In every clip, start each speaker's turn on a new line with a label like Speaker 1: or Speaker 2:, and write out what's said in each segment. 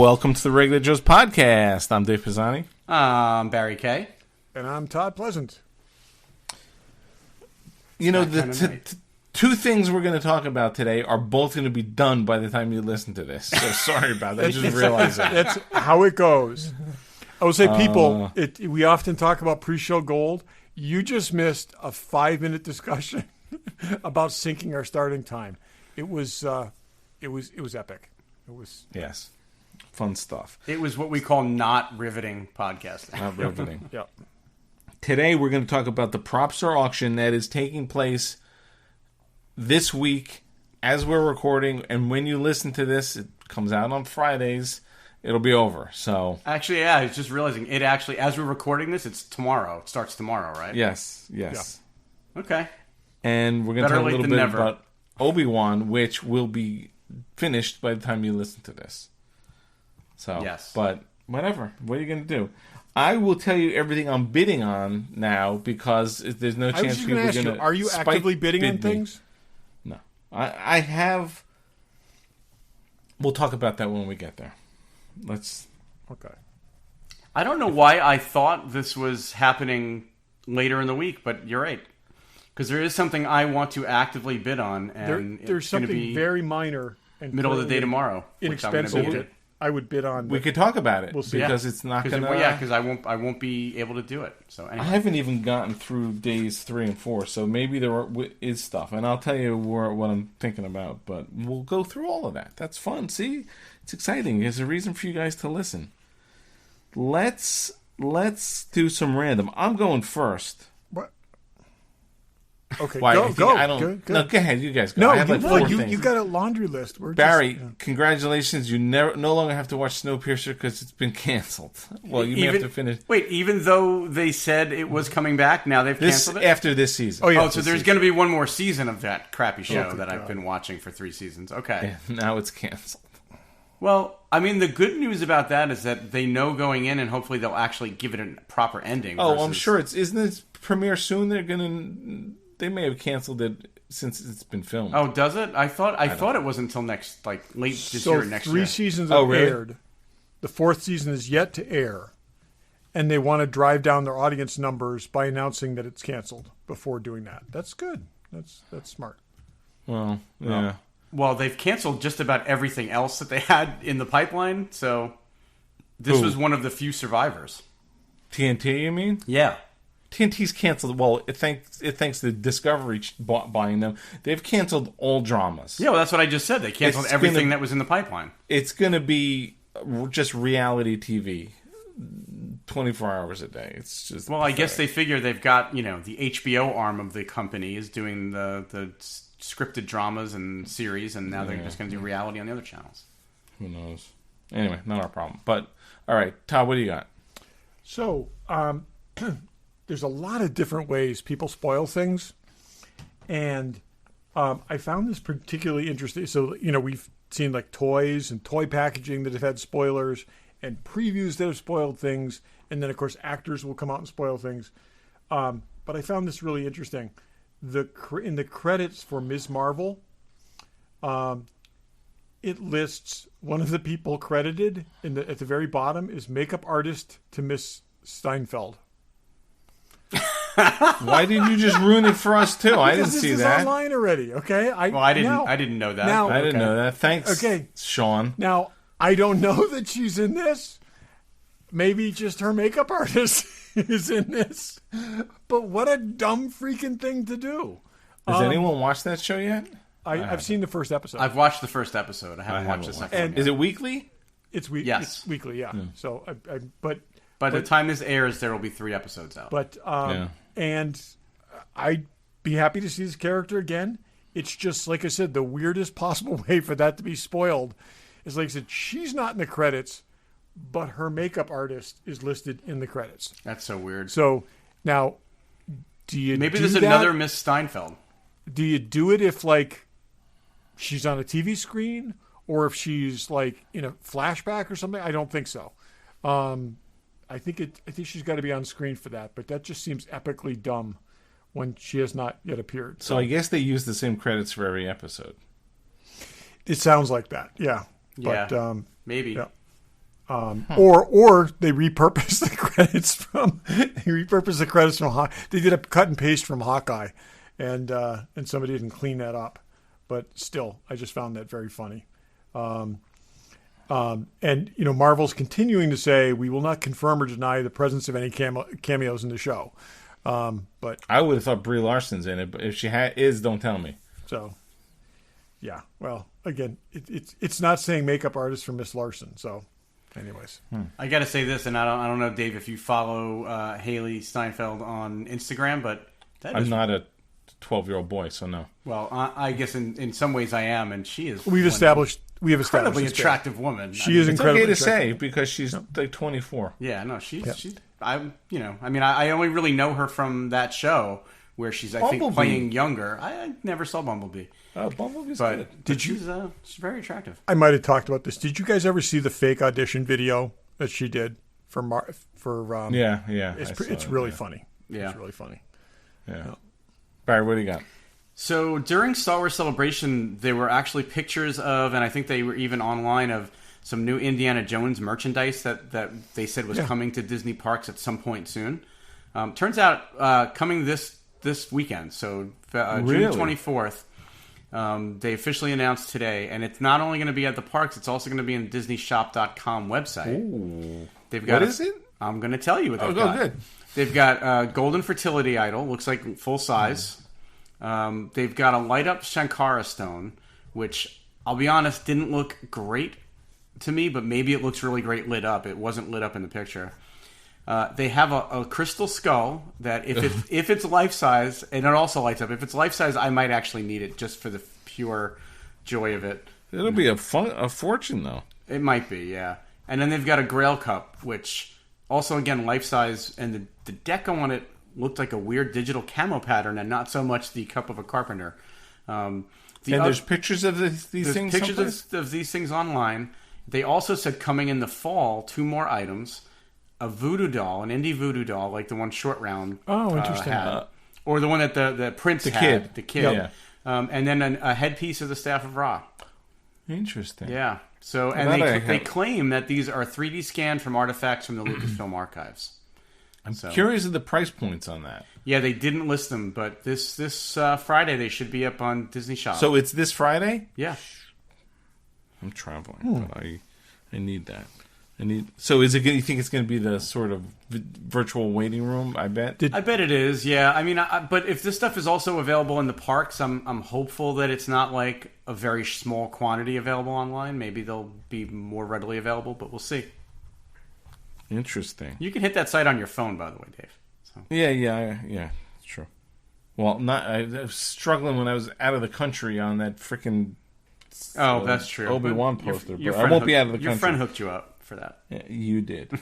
Speaker 1: Welcome to the Regular Joe's Podcast. I'm Dave Pisani.
Speaker 2: I'm Barry Kay.
Speaker 3: And I'm Todd Pleasant.
Speaker 1: You know, the two things we're going to talk about today are both going to be done by the time you listen to this. So sorry about that. I just realized that.
Speaker 3: That's how it goes. I would say, people, we often talk about pre-show gold. You just missed a 5-minute discussion about syncing our starting time. It was epic. It was
Speaker 1: fun stuff.
Speaker 2: It was what we call not riveting podcasting.
Speaker 1: Not riveting.
Speaker 3: Yep.
Speaker 1: Today we're going to talk about the Prop Store auction that is taking place this week as we're recording, and when you listen to this, it comes out on Fridays. It'll be over. So
Speaker 2: actually, yeah, I was just realizing it actually, as we're recording this, it's tomorrow. It starts tomorrow, right?
Speaker 1: Yes.
Speaker 2: Yeah. Okay.
Speaker 1: And we're going to talk a little bit about Obi-Wan, which will be finished by the time you listen to this. So, yes. But whatever. What are you going to do? I will tell you everything I'm bidding on now because there's no chance people are going to.
Speaker 3: Are you actively bidding on things?
Speaker 1: No, I have. We'll talk about that when we get there.
Speaker 3: Okay.
Speaker 2: I don't know why I thought this was happening later in the week, but you're right. Because there is something I want to actively bid on, and
Speaker 3: there's something very minor and
Speaker 2: middle of the day tomorrow,
Speaker 3: inexpensive. I would bid on.
Speaker 1: We could talk about it.
Speaker 3: We'll see.
Speaker 1: Because it's not going to.
Speaker 2: Because I won't be able to do it. So anyway.
Speaker 1: I haven't even gotten through days 3 and 4, so maybe there is stuff, and I'll tell you what I'm thinking about. But we'll go through all of that. That's fun. See, it's exciting. There's a reason for you guys to listen. Let's do some random. I'm going first.
Speaker 3: What? Okay,
Speaker 1: Why?
Speaker 3: go.
Speaker 1: No, go ahead. You guys go.
Speaker 3: No,
Speaker 1: I have
Speaker 3: you got a laundry list.
Speaker 1: Barry, congratulations. You no longer have to watch Snowpiercer because it's been canceled. Well, you may have to finish.
Speaker 2: Wait, even though they said it was coming back, now they've canceled it?
Speaker 1: After this season.
Speaker 2: So there's going to be one more season of that crappy show that I've been watching for 3 seasons. Okay.
Speaker 1: Yeah, now it's canceled.
Speaker 2: Well, I mean, the good news about that is that they know going in, and hopefully they'll actually give it a proper ending.
Speaker 1: I'm sure isn't it premiere soon? They may have canceled it since it's been filmed.
Speaker 2: Oh, does it? I thought it was until next, late this year or next year.
Speaker 3: 3 seasons have aired. The 4th season is yet to air, and they want to drive down their audience numbers by announcing that it's canceled before doing that. That's good. That's smart.
Speaker 1: Well, yeah.
Speaker 2: Well, they've canceled just about everything else that they had in the pipeline, so this was one of the few survivors.
Speaker 1: TNT, you mean?
Speaker 2: Yeah.
Speaker 1: TNT's canceled. Well, thanks to Discovery buying them. They've canceled all dramas.
Speaker 2: Yeah, well, that's what I just said. They canceled everything that was in the pipeline.
Speaker 1: It's going to be just reality TV, 24 hours a day. It's just
Speaker 2: I guess they figure they've got the HBO arm of the company is doing the scripted dramas and series, and now they're just going to do reality on the other channels.
Speaker 1: Who knows? Anyway, not our problem. But all right, Todd, what do you got?
Speaker 3: So, there's a lot of different ways people spoil things, and I found this particularly interesting. So, we've seen toys and toy packaging that have had spoilers, and previews that have spoiled things, and then of course actors will come out and spoil things. But I found this really interesting. In the credits for Ms. Marvel, it lists one of the people credited at the very bottom is makeup artist to Miss Steinfeld.
Speaker 1: Why didn't you just ruin it for us too? I didn't see that.
Speaker 3: This is online already. Okay.
Speaker 2: I didn't know that.
Speaker 1: I didn't know that. Thanks. Okay, Sean.
Speaker 3: Now I don't know that she's in this. Maybe just her makeup artist is in this. But what a dumb freaking thing to do.
Speaker 1: Has anyone watched that show yet?
Speaker 3: I've seen the first episode.
Speaker 2: I've watched the first episode. I haven't watched the second one.
Speaker 1: Is it weekly?
Speaker 3: It's weekly.
Speaker 2: Yes.
Speaker 3: It's weekly. Yeah. So but
Speaker 2: by the time this airs, there will be 3 episodes out.
Speaker 3: But and I'd be happy to see this character again. It's just, like I said, the weirdest possible way for that to be spoiled is, like I said, she's not in the credits, but her makeup artist is listed in the credits.
Speaker 2: That's so weird.
Speaker 3: So now,
Speaker 2: maybe there's another Miss Steinfeld.
Speaker 3: Do you do it if she's on a TV screen, or if she's in a flashback or something? I don't think so. I think she's got to be on screen for that, but that just seems epically dumb when she has not yet appeared.
Speaker 1: So I guess they use the same credits for every episode.
Speaker 3: It sounds like that, yeah.
Speaker 2: Yeah,
Speaker 3: but,
Speaker 2: maybe.
Speaker 3: Yeah. Or they repurposed the credits from They did a cut and paste from Hawkeye, and somebody didn't clean that up. But still, I just found that very funny. And Marvel's continuing to say we will not confirm or deny the presence of any cameos in the show. But
Speaker 1: I would have thought Brie Larson's in it, but if she is, don't tell me.
Speaker 3: So, yeah. Well, again, it's not saying makeup artist for Miss Larson. So, anyways,
Speaker 2: I got to say this, and I don't know, Dave, if you follow Haley Steinfeld on Instagram, but
Speaker 1: I'm not a 12-year-old boy, so no.
Speaker 2: Well, I guess in some ways I am, and she is.
Speaker 3: We have established
Speaker 2: incredibly attractive woman.
Speaker 3: She is incredibly
Speaker 1: okay to say because she's like 24.
Speaker 2: Yeah, no, she's. I only really know her from that show where she's, I think, playing younger. I never saw Bumblebee.
Speaker 1: Oh, Bumblebee's
Speaker 2: good.
Speaker 3: Did you?
Speaker 2: She's very attractive.
Speaker 3: I might have talked about this. Did you guys ever see the fake audition video that she did for?
Speaker 1: Yeah.
Speaker 3: It's really funny.
Speaker 2: Yeah,
Speaker 3: it's really funny.
Speaker 1: Yeah. Barry, what do you got?
Speaker 2: So during Star Wars Celebration, there were actually pictures of, and I think they were even online, of some new Indiana Jones merchandise that they said was coming to Disney parks at some point soon. Turns out coming this weekend, so June 24th, they officially announced today, and it's not only going to be at the parks, it's also going to be in the DisneyShop.com website.
Speaker 1: Ooh.
Speaker 2: What
Speaker 1: is it?
Speaker 2: I'm going to tell you what they've got.
Speaker 1: Good.
Speaker 2: They've got Golden Fertility Idol, looks like full size. They've got a light up Shankara stone, which I'll be honest didn't look great to me, but maybe it looks really great lit up. It wasn't lit up in the picture. They have a crystal skull that if it's life size, and it also lights up. If it's life size, I might actually need it just for the pure joy of it.
Speaker 1: It'll be a fortune though.
Speaker 2: It might be, yeah. And then they've got a Grail cup, which also again life size, and the deco on it looked like a weird digital camo pattern, and not so much the cup of a carpenter.
Speaker 1: There's pictures of these things.
Speaker 2: Pictures of these things online. They also said coming in the fall, 2 more items: a voodoo doll, an indie voodoo doll, like the one Short Round.
Speaker 3: Oh, interesting.
Speaker 2: Had, or the one that the Prince had, the kid.
Speaker 1: Yeah.
Speaker 2: And then a headpiece of the Staff of Ra.
Speaker 1: Interesting.
Speaker 2: Yeah. So, and they claim that these are 3D scanned from artifacts from the Lucasfilm archives.
Speaker 1: I'm curious of the price points on that.
Speaker 2: Yeah, they didn't list them, but this Friday they should be up on Disney Shop.
Speaker 1: So it's this Friday?
Speaker 2: Yeah.
Speaker 1: I'm traveling, but I need that. So is it? You think it's going to be the sort of virtual waiting room? I bet.
Speaker 2: I bet it is. Yeah. I mean, but if this stuff is also available in the parks, I'm hopeful that it's not like a very small quantity available online. Maybe they'll be more readily available, but we'll see.
Speaker 1: Interesting.
Speaker 2: You can hit that site on your phone, by the way, Dave. So.
Speaker 1: Yeah. True. Well, I was struggling when I was out of the country on that freaking.
Speaker 2: Oh, that's true.
Speaker 1: Obi-Wan poster. But I won't be out of the country.
Speaker 2: Your friend hooked you up for that.
Speaker 1: Yeah, you did.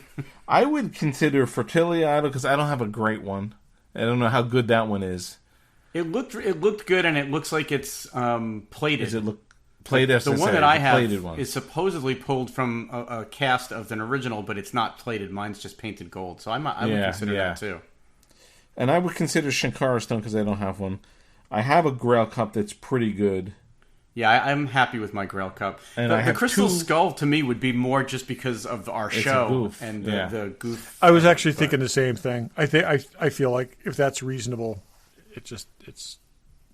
Speaker 1: I would consider Fertility Idol because I don't have a great one. I don't know how good that one is.
Speaker 2: It looked good, and it looks like it's plated.
Speaker 1: Does it look plated?
Speaker 2: The one that I have is supposedly pulled from a cast of an original, but it's not plated. Mine's just painted gold. So I would consider that too.
Speaker 1: And I would consider Shankara Stone because I don't have one. I have a Grail cup that's pretty good.
Speaker 2: Yeah, I'm happy with my Grail cup.
Speaker 1: And
Speaker 2: the Crystal Skull to me would be more just because of our show and the goof.
Speaker 3: I was actually thinking the same thing. I feel like if that's reasonable, it's.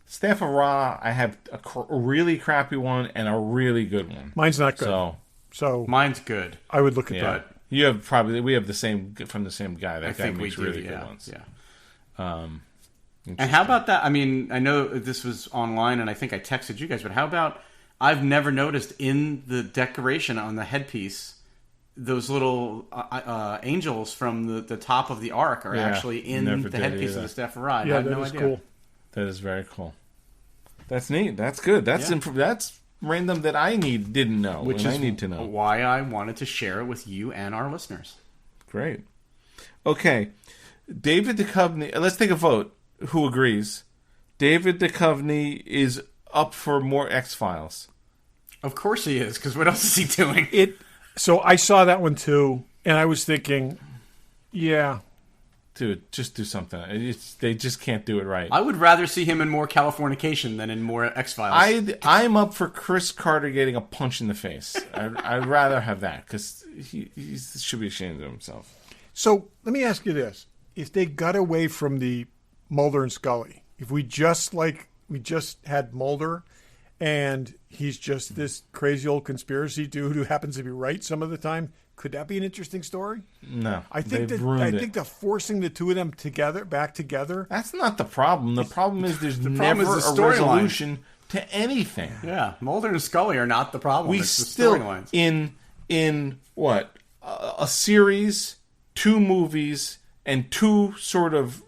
Speaker 1: Staff of Ra, I have a really crappy one and a really good one.
Speaker 3: Mine's not good. So
Speaker 2: mine's good.
Speaker 3: I would look at that.
Speaker 1: We have the same from the same guy. That guy makes really good ones.
Speaker 2: Yeah. And how about that? I mean, I know this was online, and I think I texted you guys, but how about I've never noticed in the decoration on the headpiece, those little angels from the top of the ark are actually in the headpiece of the Staff of Ra.
Speaker 3: Yeah, that is cool.
Speaker 1: That is very cool. That's neat. That's good. That's that's random that I didn't know, which I need to know.
Speaker 2: Why I wanted to share it with you and our listeners.
Speaker 1: Great. Okay, David Duchovny. Let's take a vote. Who agrees? David Duchovny is up for more X-Files.
Speaker 2: Of course he is, because what else is he doing?
Speaker 3: So I saw that one too, and I was thinking, yeah.
Speaker 1: Dude, just do something. They just can't do it right.
Speaker 2: I would rather see him in more Californication than in more X-Files.
Speaker 1: I'm up for Chris Carter getting a punch in the face. I'd rather have that because he should be ashamed of himself.
Speaker 3: So let me ask you this: if they got away from the Mulder and Scully, if we just had Mulder, and he's just this crazy old conspiracy dude who happens to be right some of the time. Could that be an interesting story?
Speaker 1: No,
Speaker 3: I think that forcing the two of them back together.
Speaker 1: That's not the problem. The problem is there's never a resolution to anything.
Speaker 2: Yeah, Mulder and Scully are not the problem.
Speaker 1: We
Speaker 2: it's
Speaker 1: still
Speaker 2: the storylines.
Speaker 1: in what a series, 2 movies, and 2 sort of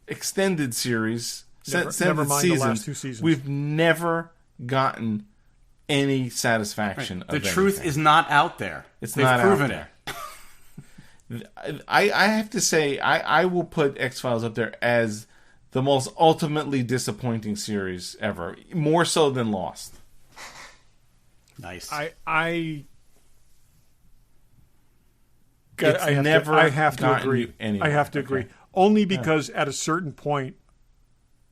Speaker 1: extended series.
Speaker 3: Never mind the last 2 seasons.
Speaker 1: We've never gotten any satisfaction of
Speaker 2: the
Speaker 1: anything.
Speaker 2: truth is not out there.
Speaker 1: They've
Speaker 2: not proven
Speaker 1: out there. I have to say I will put X-Files up there as the most ultimately disappointing series ever, more so than Lost.
Speaker 2: Nice.
Speaker 3: I have to agree. I have to agree. Only because at a certain point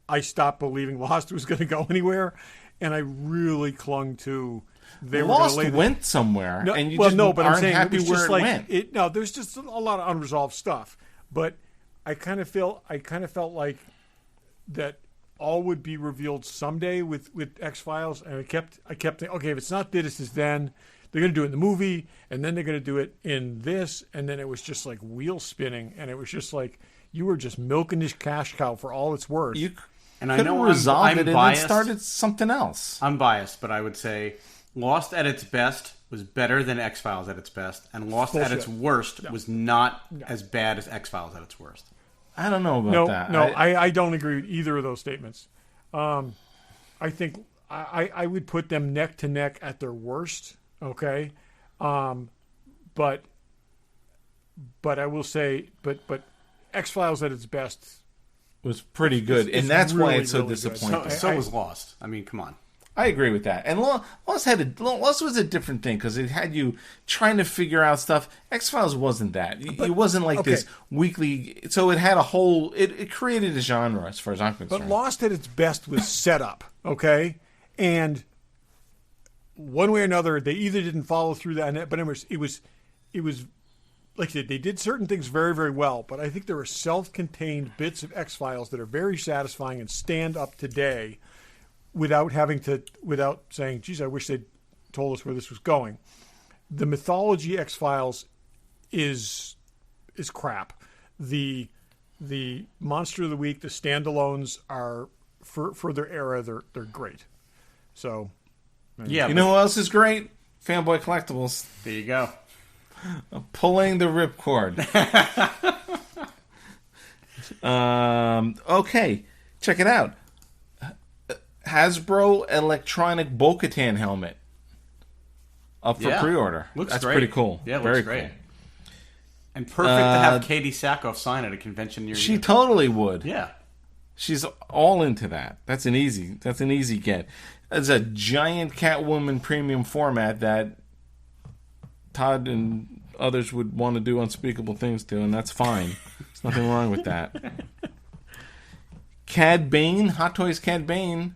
Speaker 3: I stopped believing Lost was going to go anywhere. And I really clung to.
Speaker 1: Lost went somewhere, and you
Speaker 3: but
Speaker 1: aren't
Speaker 3: I'm saying
Speaker 1: happy
Speaker 3: it was
Speaker 1: where
Speaker 3: just
Speaker 1: it went.
Speaker 3: No, there's just a lot of unresolved stuff. But I kind of felt like that all would be revealed someday with X-Files, and I kept thinking, okay, if it's not this is then. They're going to do it in the movie, and then they're going to do it in this, and then it was just like wheel spinning, and it was just like you were just milking this cash cow for all it's worth.
Speaker 2: And I know I'm
Speaker 1: it
Speaker 2: biased.
Speaker 1: And started something else.
Speaker 2: I'm biased, but I would say Lost at its best was better than X-Files at its best, and Lost at its worst was not as bad as X-Files at its worst.
Speaker 1: I don't know about that.
Speaker 3: No, I don't agree with either of those statements. I think I would put them neck to neck at their worst. Okay, but I will say, but X-Files at its best
Speaker 1: was pretty good, and that's
Speaker 3: really,
Speaker 1: why it's so
Speaker 3: really
Speaker 1: disappointing.
Speaker 2: So was Lost. I mean, come on.
Speaker 1: I agree with that. And Lost was a different thing because it had you trying to figure out stuff. X-Files wasn't that. It wasn't like this weekly. So it had a whole. It created a genre as far as I'm concerned.
Speaker 3: But Lost at its best was set up, okay, and one way or another, they either didn't follow through that. But it was like I said, they did certain things very, very well, but I think there are self-contained bits of X-Files that are very satisfying and stand up today without saying, geez, I wish they'd told us where this was going. The mythology X-Files is crap. The Monster of the Week, the standalones are, for their era, they're great. So,
Speaker 2: yeah.
Speaker 1: You know who else is great? Fanboy Collectibles.
Speaker 2: There you go.
Speaker 1: Pulling the ripcord. Okay, check it out. Hasbro electronic Bo-Katan helmet up for pre-order.
Speaker 2: That's
Speaker 1: great. Pretty cool.
Speaker 2: Yeah,
Speaker 1: very
Speaker 2: looks great.
Speaker 1: Cool.
Speaker 2: And perfect to have Katie Sackhoff sign at a convention near you.
Speaker 1: She totally would.
Speaker 2: Yeah.
Speaker 1: She's all into that. That's an easy get. It's a giant Catwoman premium format that Todd and others would want to do unspeakable things to, and that's fine. There's nothing wrong with that. Cad Bane, Hot Toys Cad Bane.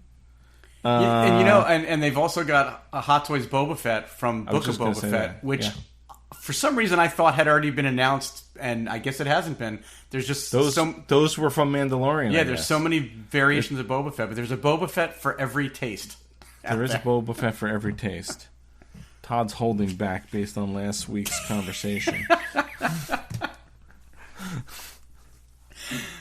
Speaker 2: And they've also got a Hot Toys Boba Fett from Book of Boba Fett, which for some reason I thought had already been announced, and I guess it hasn't been. There's just
Speaker 1: those were from Mandalorian.
Speaker 2: Yeah, there's so many variations of Boba Fett, but there's a Boba Fett for every taste.
Speaker 1: There is a Boba Fett for every taste. Todd's holding back based on last week's conversation.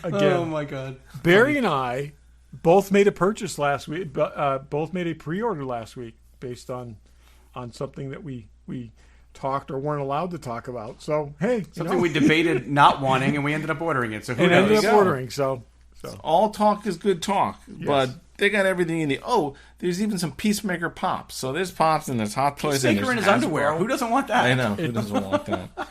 Speaker 3: Again,
Speaker 2: oh my God!
Speaker 3: Barry and I both made a purchase last week. Both made a pre-order last week based on something that we talked or weren't allowed to talk about. So hey,
Speaker 2: something we debated not wanting, and we ended up ordering it. So who knows?
Speaker 3: Ended up ordering. So
Speaker 1: all talk is good talk, but they got everything in the. Oh, there's even some Peacemaker pops. So there's pops and there's Hot Toys.
Speaker 2: Peacemaker in his underwear. Who doesn't want that?
Speaker 1: I know. Who doesn't want that?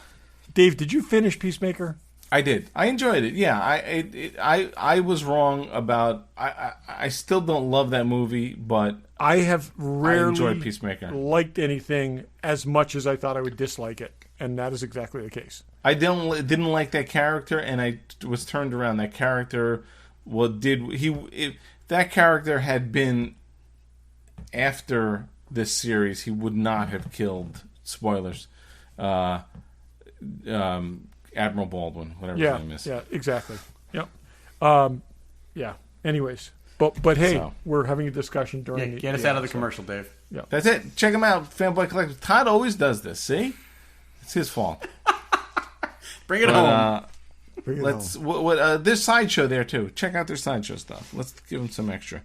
Speaker 3: Dave, did you finish Peacemaker?
Speaker 1: I did. I enjoyed it. Yeah, I was wrong about. I still don't love that movie, but
Speaker 3: I have rarely
Speaker 1: enjoyed Peacemaker.
Speaker 3: Liked anything as much as I thought I would dislike it, and that is exactly the case.
Speaker 1: I didn't like that character, and I was turned around. That character, that character had been after this series, he would not have killed. Spoilers. Admiral Baldwin, whatever his name is.
Speaker 3: Yeah, exactly. Yep. Yeah. Anyways, but hey, we're having a discussion during.
Speaker 2: Get us out of the commercial, Dave.
Speaker 3: Yeah,
Speaker 1: that's it. Check him out, Fanboy Collective. Todd always does this. See, it's his fault.
Speaker 2: Bring it home.
Speaker 1: There's Sideshow there too. Check out their Sideshow stuff. Let's give them some extra.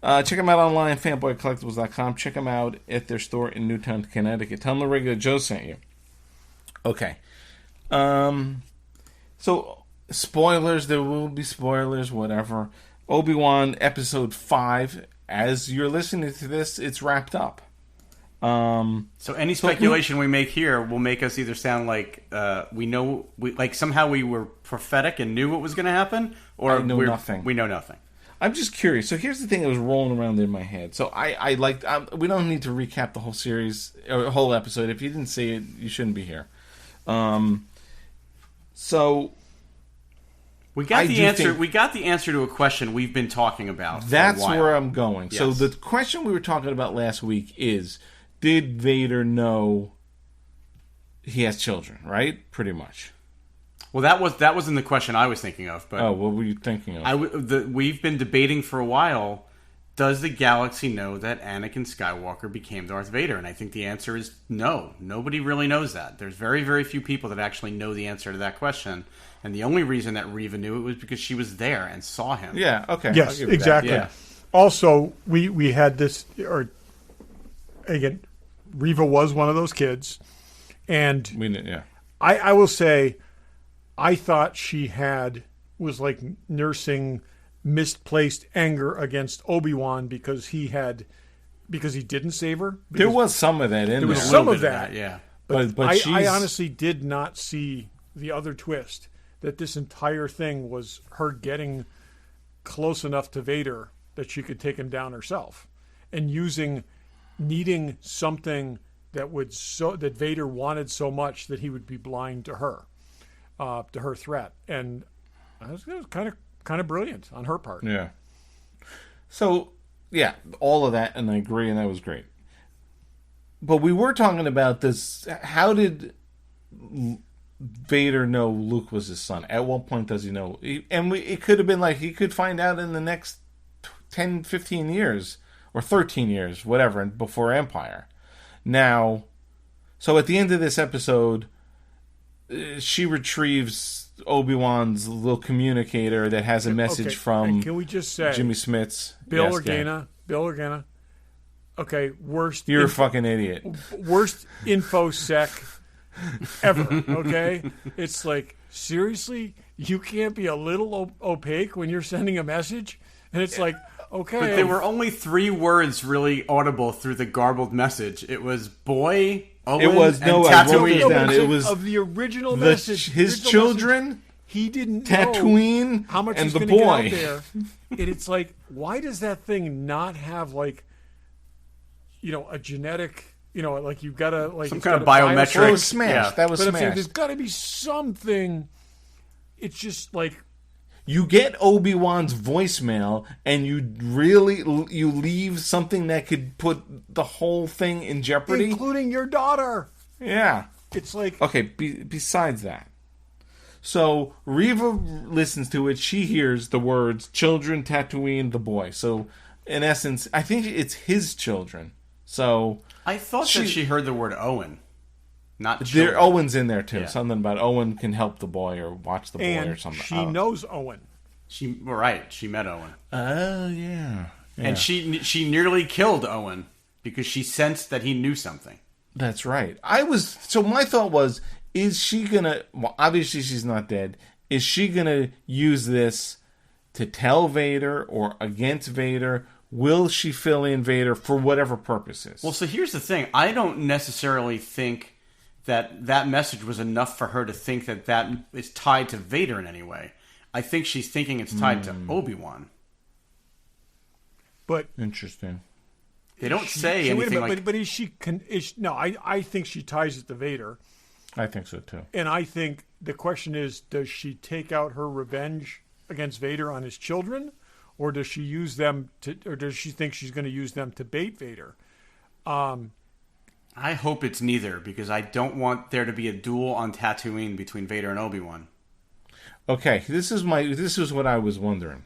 Speaker 1: Check them out online, fanboycollectibles.com. Check them out at their store in Newtown, Connecticut. Tell them the regular Joe sent you. Okay. So, spoilers. There will be spoilers, whatever. Obi-Wan Episode 5. As you're listening to this, it's wrapped up.
Speaker 2: So any speculation we make here will make us either sound like somehow we were prophetic and knew what was going to happen, or
Speaker 1: we know nothing. I'm just curious. So here's the thing that was rolling around in my head. So I liked. We don't need to recap the whole series or whole episode. If you didn't see it, you shouldn't be here. So
Speaker 2: we got the answer. We got the answer to a question we've been talking about.
Speaker 1: That's where I'm going.
Speaker 2: Yes.
Speaker 1: So the question we were talking about last week is: did Vader know he has children? Right, pretty much.
Speaker 2: Well, that wasn't the question I was thinking of. But
Speaker 1: what were you thinking of?
Speaker 2: We've been debating for a while. Does the galaxy know that Anakin Skywalker became Darth Vader? And I think the answer is no. Nobody really knows that. There's very, very few people that actually know the answer to that question. And the only reason that Reva knew it was because she was there and saw him.
Speaker 1: Yeah, okay.
Speaker 3: Yes, exactly. Yeah. Also, we had this, or again, Reva was one of those kids. And I will say, I thought she was like nursing misplaced anger against Obi-Wan because he didn't save her.
Speaker 1: There was some of that in there.
Speaker 3: There was some of that,
Speaker 2: yeah.
Speaker 3: But I honestly did not see the other twist, that this entire thing was her getting close enough to Vader that she could take him down herself, and needing something that Vader wanted so much that he would be blind to her threat. And it was kind of brilliant on her part.
Speaker 1: Yeah. So, yeah, all of that, and I agree, and that was great. But we were talking about this. How did Vader know Luke was his son? At what point does he know? It could have been like he could find out in the next 10, 15 years, or 13 years, whatever, before Empire. Now, so at the end of this episode, she retrieves Obi-Wan's little communicator that has a message from
Speaker 3: can we just say
Speaker 1: Jimmy Smits.
Speaker 3: Bill Organa. Okay, worst.
Speaker 1: You're a fucking idiot.
Speaker 3: Worst infosec ever. Okay, it's like, seriously, you can't be a little opaque when you're sending a message, and it's like, okay.
Speaker 2: But there were only 3 words really audible through the garbled message. It was boy, Owen,
Speaker 1: it was
Speaker 2: and Tatooine.
Speaker 1: It was
Speaker 3: of the original message.
Speaker 1: His children.
Speaker 3: Message, he didn't
Speaker 1: Tatooine
Speaker 3: know how much
Speaker 1: and
Speaker 3: was
Speaker 1: the
Speaker 3: going to
Speaker 1: boy.
Speaker 3: get out there. And it's like, why does that thing not have like, a genetic, like you've got to like
Speaker 2: some kind of biometric.
Speaker 1: Well, it was smashed.
Speaker 2: Yeah.
Speaker 1: That was
Speaker 3: but
Speaker 1: smashed.
Speaker 3: I'm saying there's got to be something. It's just like,
Speaker 1: you get Obi-Wan's voicemail, and you leave something that could put the whole thing in jeopardy,
Speaker 3: including your daughter.
Speaker 1: Yeah,
Speaker 3: it's like,
Speaker 1: okay. Besides that, so Reva listens to it. She hears the words "children, Tatooine, the boy." So, in essence, I think it's his children. So
Speaker 2: I thought that she heard the word Owen. Not
Speaker 1: there. Owen's in there too. Yeah. Something about Owen can help the boy or watch the boy or something.
Speaker 3: She knows Owen.
Speaker 2: She met Owen.
Speaker 1: Oh yeah.
Speaker 2: And she nearly killed Owen because she sensed that he knew something.
Speaker 1: That's right. My thought was, is she gonna? Well, obviously she's not dead. Is she gonna use this to tell Vader or against Vader? Will she fill in Vader for whatever purposes?
Speaker 2: Well, so here's the thing. I don't necessarily think that message was enough for her to think that is tied to Vader in any way. I think she's thinking it's tied to Obi-Wan.
Speaker 3: But
Speaker 1: interesting.
Speaker 2: They don't say anything like...
Speaker 3: But is she... No, I think she ties it to Vader.
Speaker 1: I think so too.
Speaker 3: And I think the question is, does she take out her revenge against Vader on his children, or does she use them to, or does she think she's going to use them to bait Vader?
Speaker 2: I hope it's neither, because I don't want there to be a duel on Tatooine between Vader and Obi-Wan.
Speaker 1: Okay, this is what I was wondering.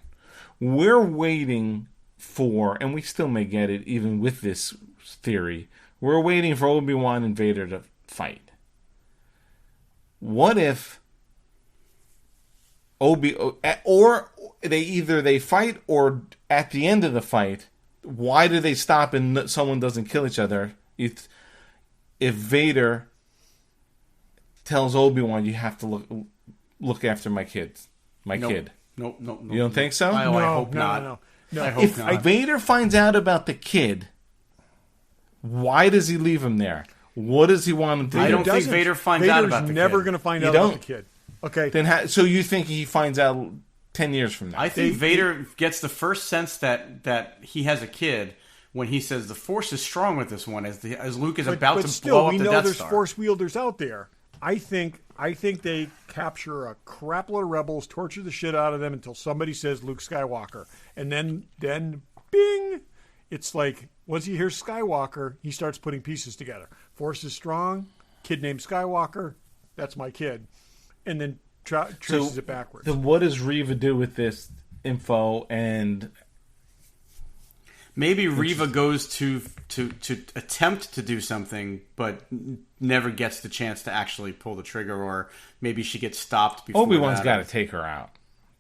Speaker 1: We're waiting for, and we still may get it even with this theory, we're waiting for Obi-Wan and Vader to fight. What if or they fight, or at the end of the fight, why do they stop and someone doesn't kill each other? If Vader tells Obi-Wan, you have to look after my kids, kid.
Speaker 2: Nope.
Speaker 1: You don't think so?
Speaker 2: I hope not.
Speaker 3: No.
Speaker 2: I hope not.
Speaker 1: If Vader finds out about the kid, why does he leave him there? What does he want him to do?
Speaker 2: I don't think Vader finds out about the kid.
Speaker 3: Vader's never going to find out about the kid. Okay.
Speaker 1: Then so you think he finds out 10 years from now?
Speaker 2: I think Vader gets the first sense that he has a kid when he says the Force is strong with this one, as Luke is about to blow up the Death Star.
Speaker 3: We know there's Force wielders out there. I think they capture a crapload of rebels, torture the shit out of them until somebody says Luke Skywalker, and then bing, it's like once he hears Skywalker, he starts putting pieces together. Force is strong, kid named Skywalker, that's my kid, and then traces it backwards.
Speaker 1: Then what does Reva do with this info? And
Speaker 2: maybe Reva goes to attempt to do something, but never gets the chance to actually pull the trigger, or maybe she gets stopped before
Speaker 1: Obi-Wan's got to take her out,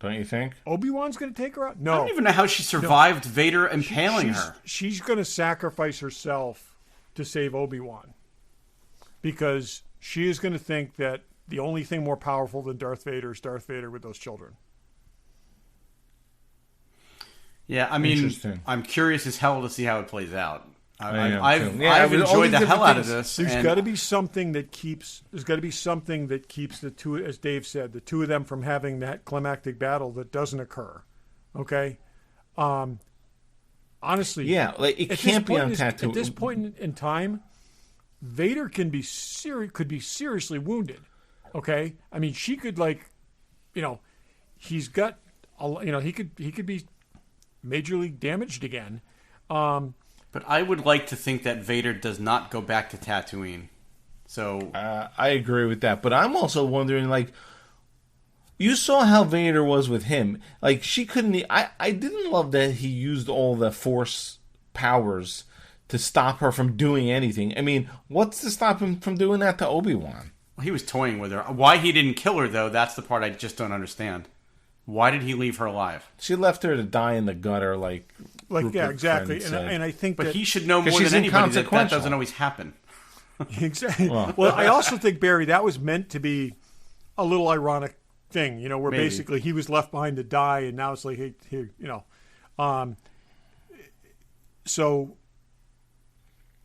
Speaker 1: don't you think?
Speaker 3: Obi-Wan's going to take her out? No.
Speaker 2: I don't even know how she survived Vader impaling her.
Speaker 3: She's going to sacrifice herself to save Obi-Wan, because she is going to think that the only thing more powerful than Darth Vader is Darth Vader with those children.
Speaker 2: Yeah, I mean, I'm curious as hell to see how it plays out. I've enjoyed the hell out of this.
Speaker 3: There's got to be something that keeps. There's got to be something that keeps the two, as Dave said, the two of them from having that climactic battle that doesn't occur. Okay, honestly,
Speaker 1: yeah, like it can't be on Tatooine.
Speaker 3: At this point in time, Vader could be seriously wounded. Okay, I mean, she could he's got, he could be majorly damaged again.
Speaker 2: But I would like to think that Vader does not go back to Tatooine. So
Speaker 1: I agree with that. But I'm also wondering, you saw how Vader was with him. Like, she couldn't... I didn't love that he used all the Force powers to stop her from doing anything. I mean, what's to stop him from doing that to Obi-Wan?
Speaker 2: Well, he was toying with her. Why he didn't kill her, though, that's the part I just don't understand. Why did he leave her alive?
Speaker 1: She left her to die in the gutter,
Speaker 3: yeah, exactly. And I think
Speaker 2: but he should know more than anybody that doesn't always happen.
Speaker 3: Exactly. Well, I also think, Barry, that was meant to be a little ironic thing, where
Speaker 2: Maybe.
Speaker 3: Basically he was left behind to die, and now it's like, hey, here, so.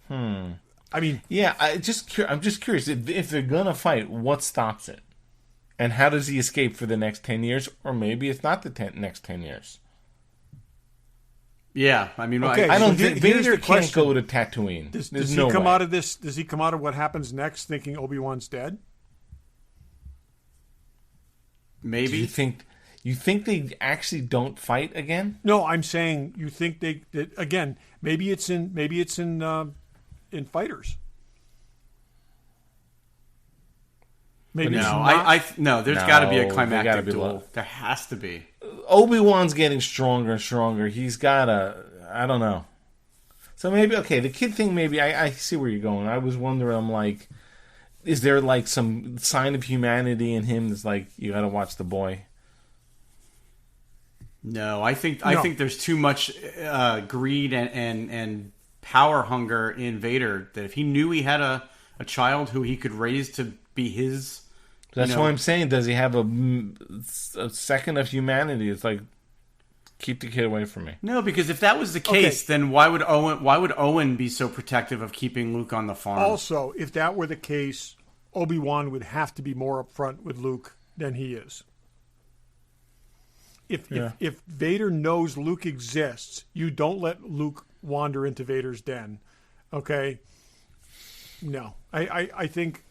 Speaker 3: I mean,
Speaker 1: yeah. I'm just curious if they're gonna fight, what stops it, and how does he escape for the next 10 years, or maybe it's not the next 10 years.
Speaker 2: Yeah, I mean,
Speaker 3: okay,
Speaker 1: I don't think Vader can't go to Tatooine.
Speaker 3: Does he come out of this? Does he come out of what happens next thinking Obi-Wan's dead?
Speaker 2: Maybe.
Speaker 1: You think they actually don't fight again?
Speaker 3: No, I'm saying you think that again. Maybe it's in fighters. Maybe
Speaker 2: no. There's got to be a climactic duel. There has to be.
Speaker 1: Obi-Wan's getting stronger and stronger. He's got I don't know. So maybe, okay, the kid thing, maybe, I see where you're going. I was wondering, is there, some sign of humanity in him that's you got to watch the boy?
Speaker 2: No, I think there's too much greed and power hunger in Vader, that if he knew he had a child who he could raise to be his...
Speaker 1: That's what I'm saying. Does he have a second of humanity? It's keep the kid away from me.
Speaker 2: No, because if that was the case, then why would Owen be so protective of keeping Luke on the farm?
Speaker 3: Also, if that were the case, Obi-Wan would have to be more upfront with Luke than he is. If Vader knows Luke exists, you don't let Luke wander into Vader's den. Okay? No. I think...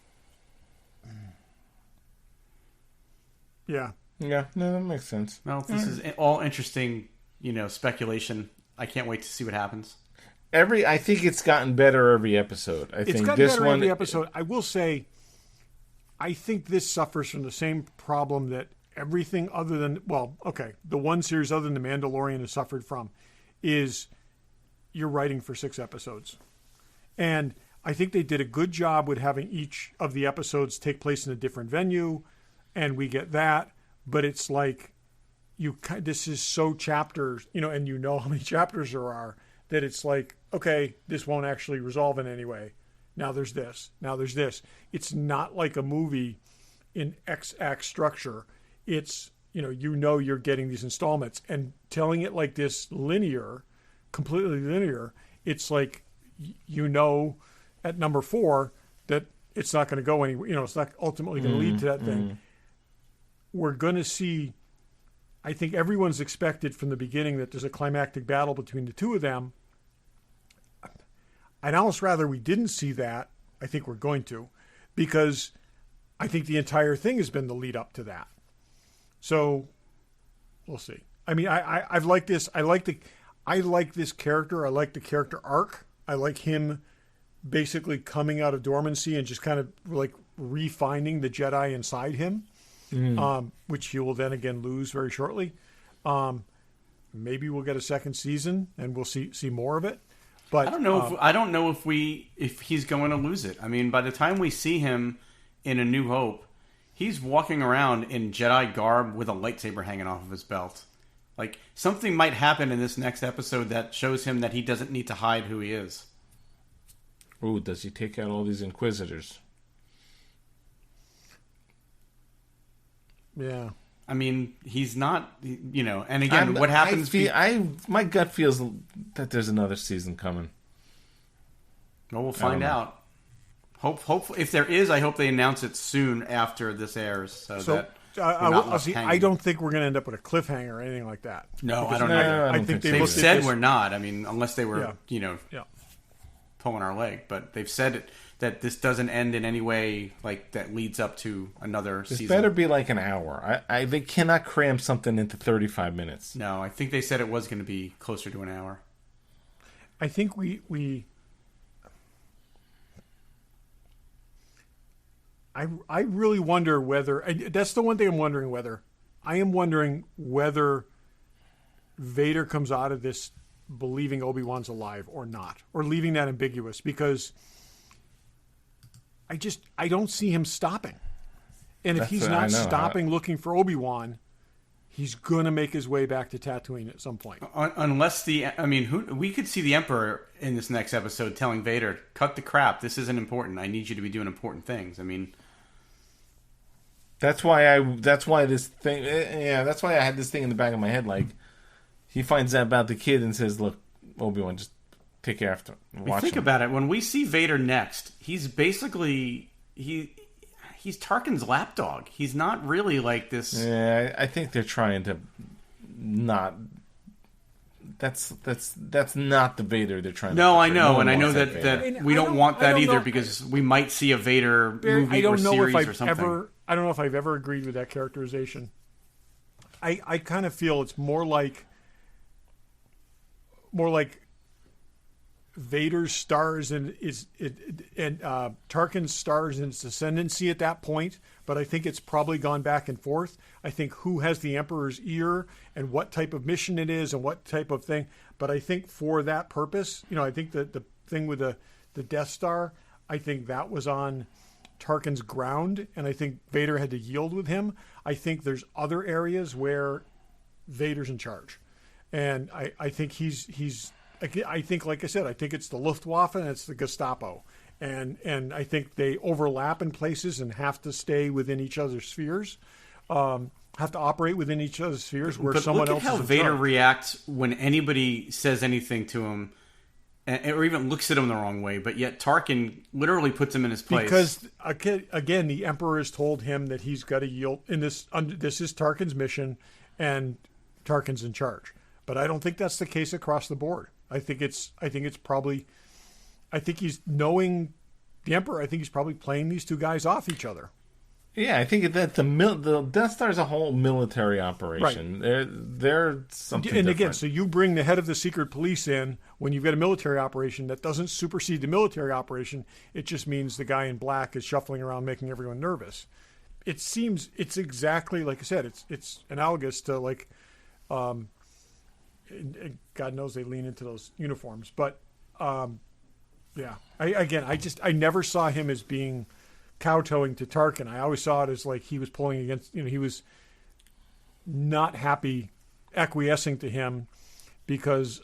Speaker 3: Yeah.
Speaker 1: Yeah, no, that makes sense.
Speaker 2: Well, this is all interesting, speculation. I can't wait to see what happens.
Speaker 1: I think it's gotten better every episode.
Speaker 3: It's
Speaker 1: think
Speaker 3: gotten
Speaker 1: this
Speaker 3: better
Speaker 1: one,
Speaker 3: every episode. I will say, I think this suffers from the same problem that everything other than, the one series other than The Mandalorian has suffered from, is you're writing for 6 episodes. And I think they did a good job with having each of the episodes take place in a different venue, and we get that. But it's like, this is so chapters, and you know how many chapters there are, that it's like, okay, this won't actually resolve in any way. Now there's this. Now there's this. It's not like a movie in X-act structure. It's, you're getting these installments. And telling it like this completely linear, it's like, at number 4 that it's not going to go anywhere. It's not ultimately going to lead to that thing. We're going to see, I think everyone's expected from the beginning that there's a climactic battle between the two of them. I'd almost rather we didn't see that. I think we're going to, because I think the entire thing has been the lead up to that. So we'll see. I mean, I've liked this. I like this character. I like the character arc. I like him basically coming out of dormancy and just kind of like refining the Jedi inside him, which he will then again lose very shortly. Maybe we'll get a second season and we'll see more of it. But
Speaker 2: I don't know if he's going to lose it. I mean, by the time we see him in A New Hope, he's walking around in Jedi garb with a lightsaber hanging off of his belt. Like, something might happen in this next episode that shows him that he doesn't need to hide who he is.
Speaker 1: Ooh, does he take out all these Inquisitors?
Speaker 3: Yeah.
Speaker 2: I mean, he's not, and again, what happens...
Speaker 1: My gut feels that there's another season coming.
Speaker 2: Well, we'll find out. Hope if there is, I hope they announce it soon after this airs. So
Speaker 3: I don't think we're going to end up with a cliffhanger or anything like that.
Speaker 2: No, I don't know.
Speaker 3: I think
Speaker 2: they've said we're not. I mean, unless they were,
Speaker 3: Yeah.
Speaker 2: pulling our leg. But they've said that this doesn't end in any way like that leads up to another season.
Speaker 1: It better be like an hour. They cannot cram something into 35 minutes.
Speaker 2: No, I think they said it was going to be closer to an hour.
Speaker 3: I think we I really wonder whether... That's the one thing I'm wondering whether... I am wondering whether Vader comes out of this believing Obi-Wan's alive or not. Or leaving that ambiguous. Because I don't see him stopping. And if he's not stopping looking for Obi-Wan, he's going to make his way back to Tatooine at some point.
Speaker 2: Unless we could see the Emperor in this next episode telling Vader, cut the crap. This isn't important. I need you to be doing important things. I mean...
Speaker 1: That's why I had this thing in the back of my head. Like, he finds out about the kid and says, look, Obi-Wan, just take after him.
Speaker 2: Think about it. When we see Vader next, he's basically... He's Tarkin's lapdog. He's not really like this...
Speaker 1: Yeah, I think they're trying to not... That's not the Vader they're trying to...
Speaker 2: No, I know, and I know that we don't want that either because we might see a Vader movie or series or something.
Speaker 3: I don't know if I've ever agreed with that characterization. I kind of feel it's more like Vader's stars and Tarkin's stars in its ascendancy at that point, but I think it's probably gone back and forth. I think who has the Emperor's ear and what type of mission it is and what type of thing. But I think for that purpose, I think that the thing with the Death Star, I think that was on Tarkin's ground, and I think Vader had to yield with him. I think there's other areas where Vader's in charge, and I think he's. I think, like I said, I think it's the Luftwaffe and it's the Gestapo, and I think they overlap in places and have to stay within each other's spheres, have to operate within each other's spheres where someone else.
Speaker 2: But look at how Vader reacts when anybody says anything to him, or even looks at him the wrong way. But yet Tarkin literally puts him in his place
Speaker 3: because again, the Emperor has told him that he's got to yield. In this is Tarkin's mission, and Tarkin's in charge. But I don't think that's the case across the board. I think he's knowing the Emperor. I think he's probably playing these two guys off each other.
Speaker 1: Yeah, I think that the Death Star is a whole military operation. They're something
Speaker 3: And again,
Speaker 1: different.
Speaker 3: so you bring the head of the secret police in when you've got a military operation that doesn't supersede the military operation. It just means the guy in black is shuffling around making everyone nervous. It seems it's exactly like I said. It's analogous to like, and God knows they lean into those uniforms, but yeah. I never saw him as being kowtowing to Tarkin. I always saw it as like he was pulling against, he was not happy acquiescing to him because,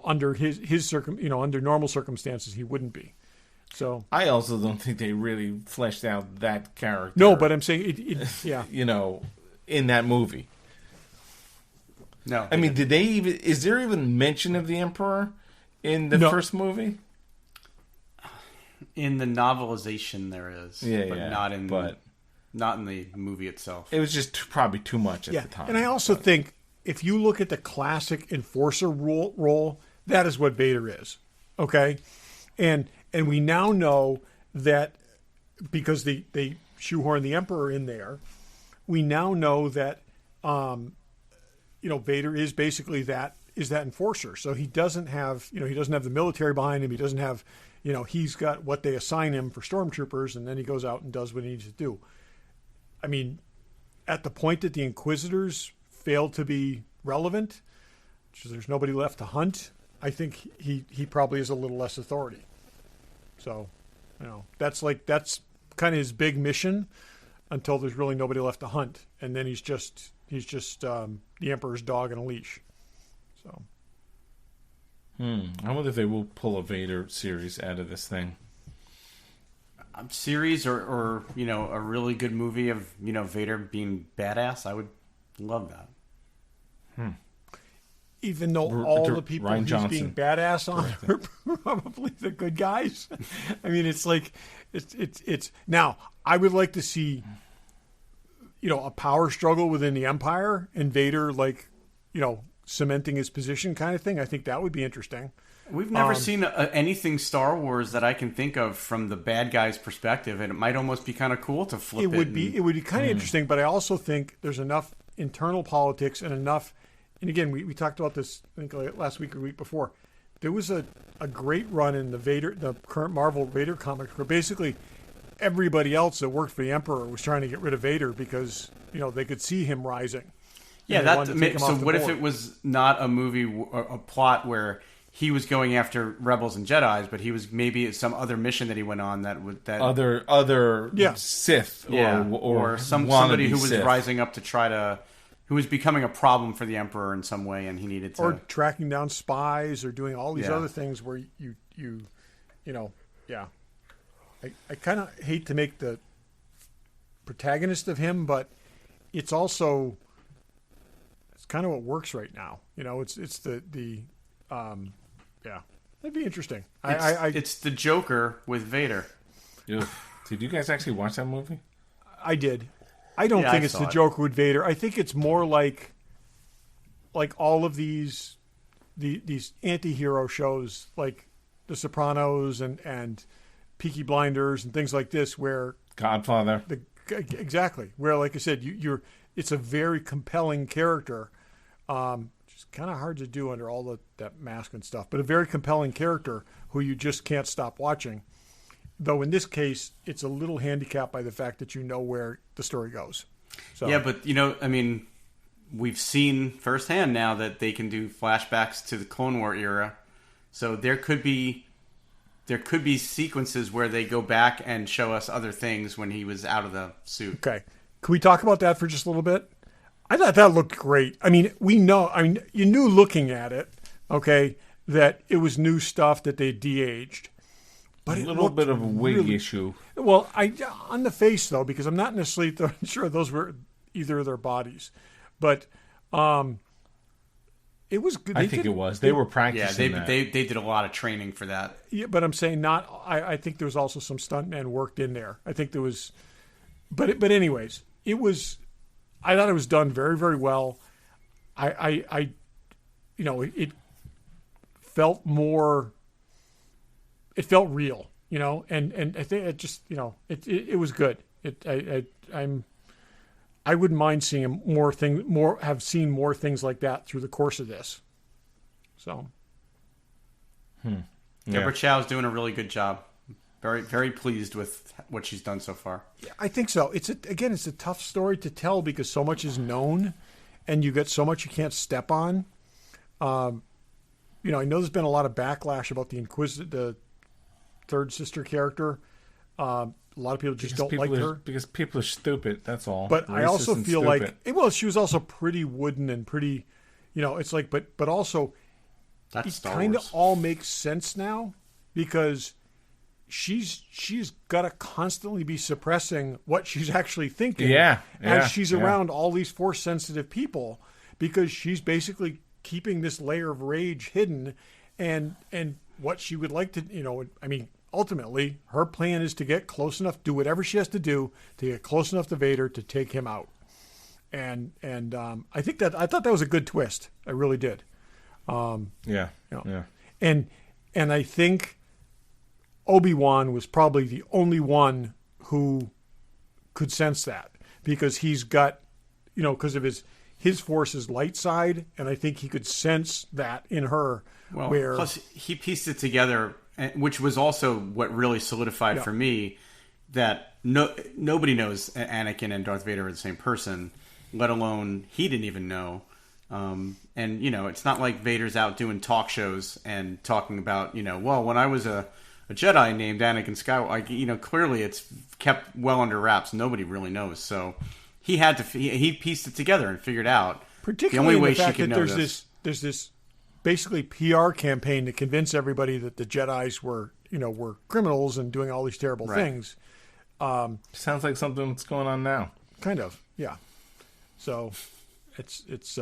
Speaker 3: under under normal circumstances, he wouldn't be. So
Speaker 1: I also don't think they really fleshed out that character.
Speaker 3: No, but I'm saying yeah.
Speaker 1: In that movie.
Speaker 2: No.
Speaker 1: I mean, is there even mention of the Emperor in the first movie?
Speaker 2: In the novelization, there is,
Speaker 1: but
Speaker 2: not in the movie itself.
Speaker 1: It was just probably too much at the time.
Speaker 3: And I also think if you look at the classic enforcer role, that is what Vader is. Okay, and we now know that because they shoehorn the Emperor in there, we now know that Vader is basically that enforcer. So he doesn't have he doesn't have the military behind him. He doesn't have he's got what they assign him for stormtroopers, and then he goes out and does what he needs to do. I mean, at the point that the Inquisitors failed to be relevant, there's nobody left to hunt, I think he probably is a little less authority. So, that's kind of his big mission until there's really nobody left to hunt, and then he's just the Emperor's dog on a leash. So.
Speaker 1: I wonder if they will pull a Vader series out of this thing.
Speaker 2: Series or a really good movie of Vader being badass. I would love that.
Speaker 3: Even though all the people
Speaker 1: Ryan
Speaker 3: he's
Speaker 1: Johnson.
Speaker 3: being badass on are probably the good guys. I mean, it's like it's now. I would like to see a power struggle within the Empire and Vader cementing his position kind of thing. I think that would be interesting.
Speaker 2: We've never seen anything Star Wars that I can think of from the bad guy's perspective, and it might almost be kind of cool to flip it.
Speaker 3: It would be kind of interesting, but I also think there's enough internal politics and enough. And again, we talked about this I think last week or week before. There was a great run in the current Marvel Vader comics where basically everybody else that worked for the Emperor was trying to get rid of Vader because they could see him rising.
Speaker 2: Yeah, so what if it was not a movie, a plot where he was going after rebels and Jedis, but he was maybe some other mission that he went on
Speaker 1: other Sith or
Speaker 2: somebody who was
Speaker 1: Sith.
Speaker 2: rising up who was becoming a problem for the Emperor in some way, and he needed to
Speaker 3: or tracking down spies or doing all these other things where I kind of hate to make the protagonist of him, but it's also. Kind of what works right now. It's that'd be interesting.
Speaker 2: It's the Joker with Vader.
Speaker 1: Did you guys actually watch that movie?
Speaker 3: I did. I don't think it's the Joker with Vader. I think it's more like all of these anti-hero shows like The Sopranos and Peaky Blinders and things like this where
Speaker 1: Godfather.
Speaker 3: Exactly. Where like I said, it's a very compelling character. Just kind of hard to do under all that mask and stuff, but a very compelling character who you just can't stop watching. Though in this case, it's a little handicapped by the fact that where the story goes. So.
Speaker 2: Yeah, but we've seen firsthand now that they can do flashbacks to the Clone War era, so there could be sequences where they go back and show us other things when he was out of the suit.
Speaker 3: Okay, can we talk about that for just a little bit? I thought that looked great. I mean, you knew looking at it, okay, that it was new stuff that they de-aged. But
Speaker 1: a little bit of a wig issue.
Speaker 3: Well, on the face though, because I'm not necessarily sure those were either of their bodies, but it was good.
Speaker 1: I think it was. They were practicing.
Speaker 2: Yeah, they did a lot of training for that.
Speaker 3: Yeah, but I'm saying not. I think there was also some stuntmen worked in there. I think there was, but anyways, it was. I thought it was done very, very well. It felt more. It felt real, and I think it just, it was good. I wouldn't mind seeing have seen more things like that through the course of this. So,
Speaker 2: Deborah Chow's doing a really good job. Very, very pleased with what she's done so far.
Speaker 3: Yeah, I think so. It's a tough story to tell because so much is known, and you get so much you can't step on. I know there's been a lot of backlash about the third sister character. A lot of people just don't like her
Speaker 1: because people are stupid. That's all.
Speaker 3: But
Speaker 1: Racist
Speaker 3: I also feel
Speaker 1: stupid.
Speaker 3: she was also pretty wooden and pretty, it's like, but also,
Speaker 2: That's
Speaker 3: it kind of all makes sense now because she's got to constantly be suppressing what she's actually thinking as she's around all these force sensitive people because she's basically keeping this layer of rage hidden and what she would like to ultimately her plan is to get close enough, do whatever she has to do to get close enough to Vader to take him out. And I thought that was a good twist. I really did. And I think Obi-Wan was probably the only one who could sense that because he's got, because of his force's light side, and I think he could sense that in her.
Speaker 2: Well, plus he pieced it together, which was also what really solidified for me that nobody knows Anakin and Darth Vader are the same person, let alone he didn't even know. And it's not like Vader's out doing talk shows and talking about, when I was a Jedi named Anakin Skywalker, clearly it's kept well under wraps. Nobody really knows. So he had to, he pieced it together and figured out
Speaker 3: particularly
Speaker 2: the only way
Speaker 3: the fact
Speaker 2: she could
Speaker 3: that
Speaker 2: know
Speaker 3: there's this basically PR campaign to convince everybody that the Jedis were criminals and doing all these terrible things.
Speaker 1: Sounds like something that's going on now.
Speaker 3: Kind of, yeah. So it's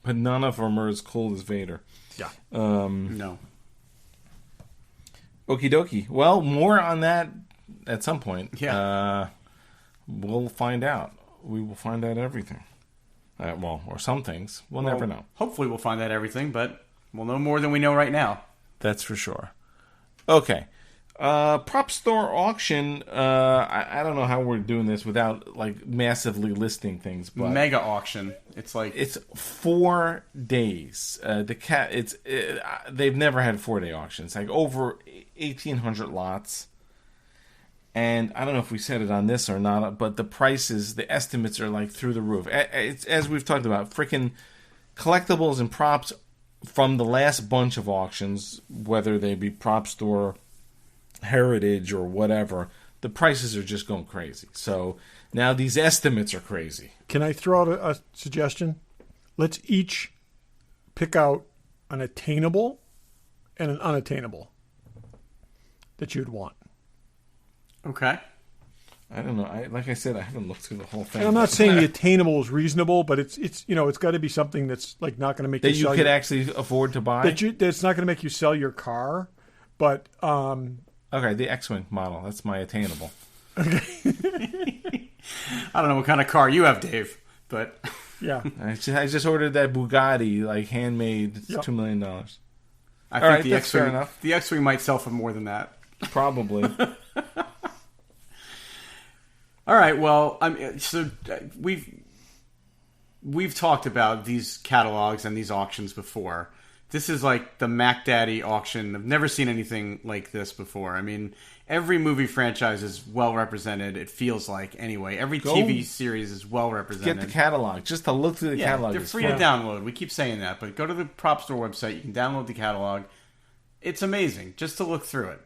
Speaker 1: but none of them are as cool as Vader.
Speaker 3: Yeah.
Speaker 2: No.
Speaker 1: Okie dokie. Well, more on that at some point.
Speaker 2: Yeah.
Speaker 1: We'll find out. We will find out everything. Or some things. We'll never know.
Speaker 2: Hopefully we'll find out everything, but we'll know more than we know right now.
Speaker 1: That's for sure. Okay. Prop store auction. I don't know how we're doing this without massively listing things. But
Speaker 2: mega auction. It's
Speaker 1: 4 days. They've never had 4-day auctions. Over 1,800 lots. And I don't know if we said it on this or not, but the prices, the estimates are through the roof. It's, as we've talked about, freaking collectibles and props from the last bunch of auctions, whether they be prop store, heritage, or whatever, the prices are just going crazy. So now these estimates are crazy.
Speaker 3: Can I throw out a suggestion? Let's each pick out an attainable and an unattainable that you'd want.
Speaker 2: Okay.
Speaker 1: I don't know. Like I said, I haven't looked through the whole thing.
Speaker 3: And I'm not saying the attainable is reasonable, but it's got to be something that's not going to make
Speaker 1: that
Speaker 3: you sell
Speaker 1: you could actually afford to buy.
Speaker 3: That's not going to make you sell your car, but
Speaker 1: okay, the X-wing model. That's my attainable.
Speaker 2: Okay. I don't know what kind of car you have, Dave, but
Speaker 3: yeah,
Speaker 1: I just ordered that Bugatti, handmade. It's $2 million.
Speaker 2: I think the X-wing, fair enough. The X-wing might sell for more than that.
Speaker 1: Probably.
Speaker 2: All right. Well, so we've talked about these catalogs and these auctions before. This is like the Mac Daddy auction. I've never seen anything like this before. I mean, every movie franchise is well represented. It feels like anyway. Every TV series is well represented.
Speaker 1: Get the catalog. Just to look through the catalog.
Speaker 2: They're free to download. We keep saying that, but go to the Prop Store website. You can download the catalog. It's amazing just to look through it.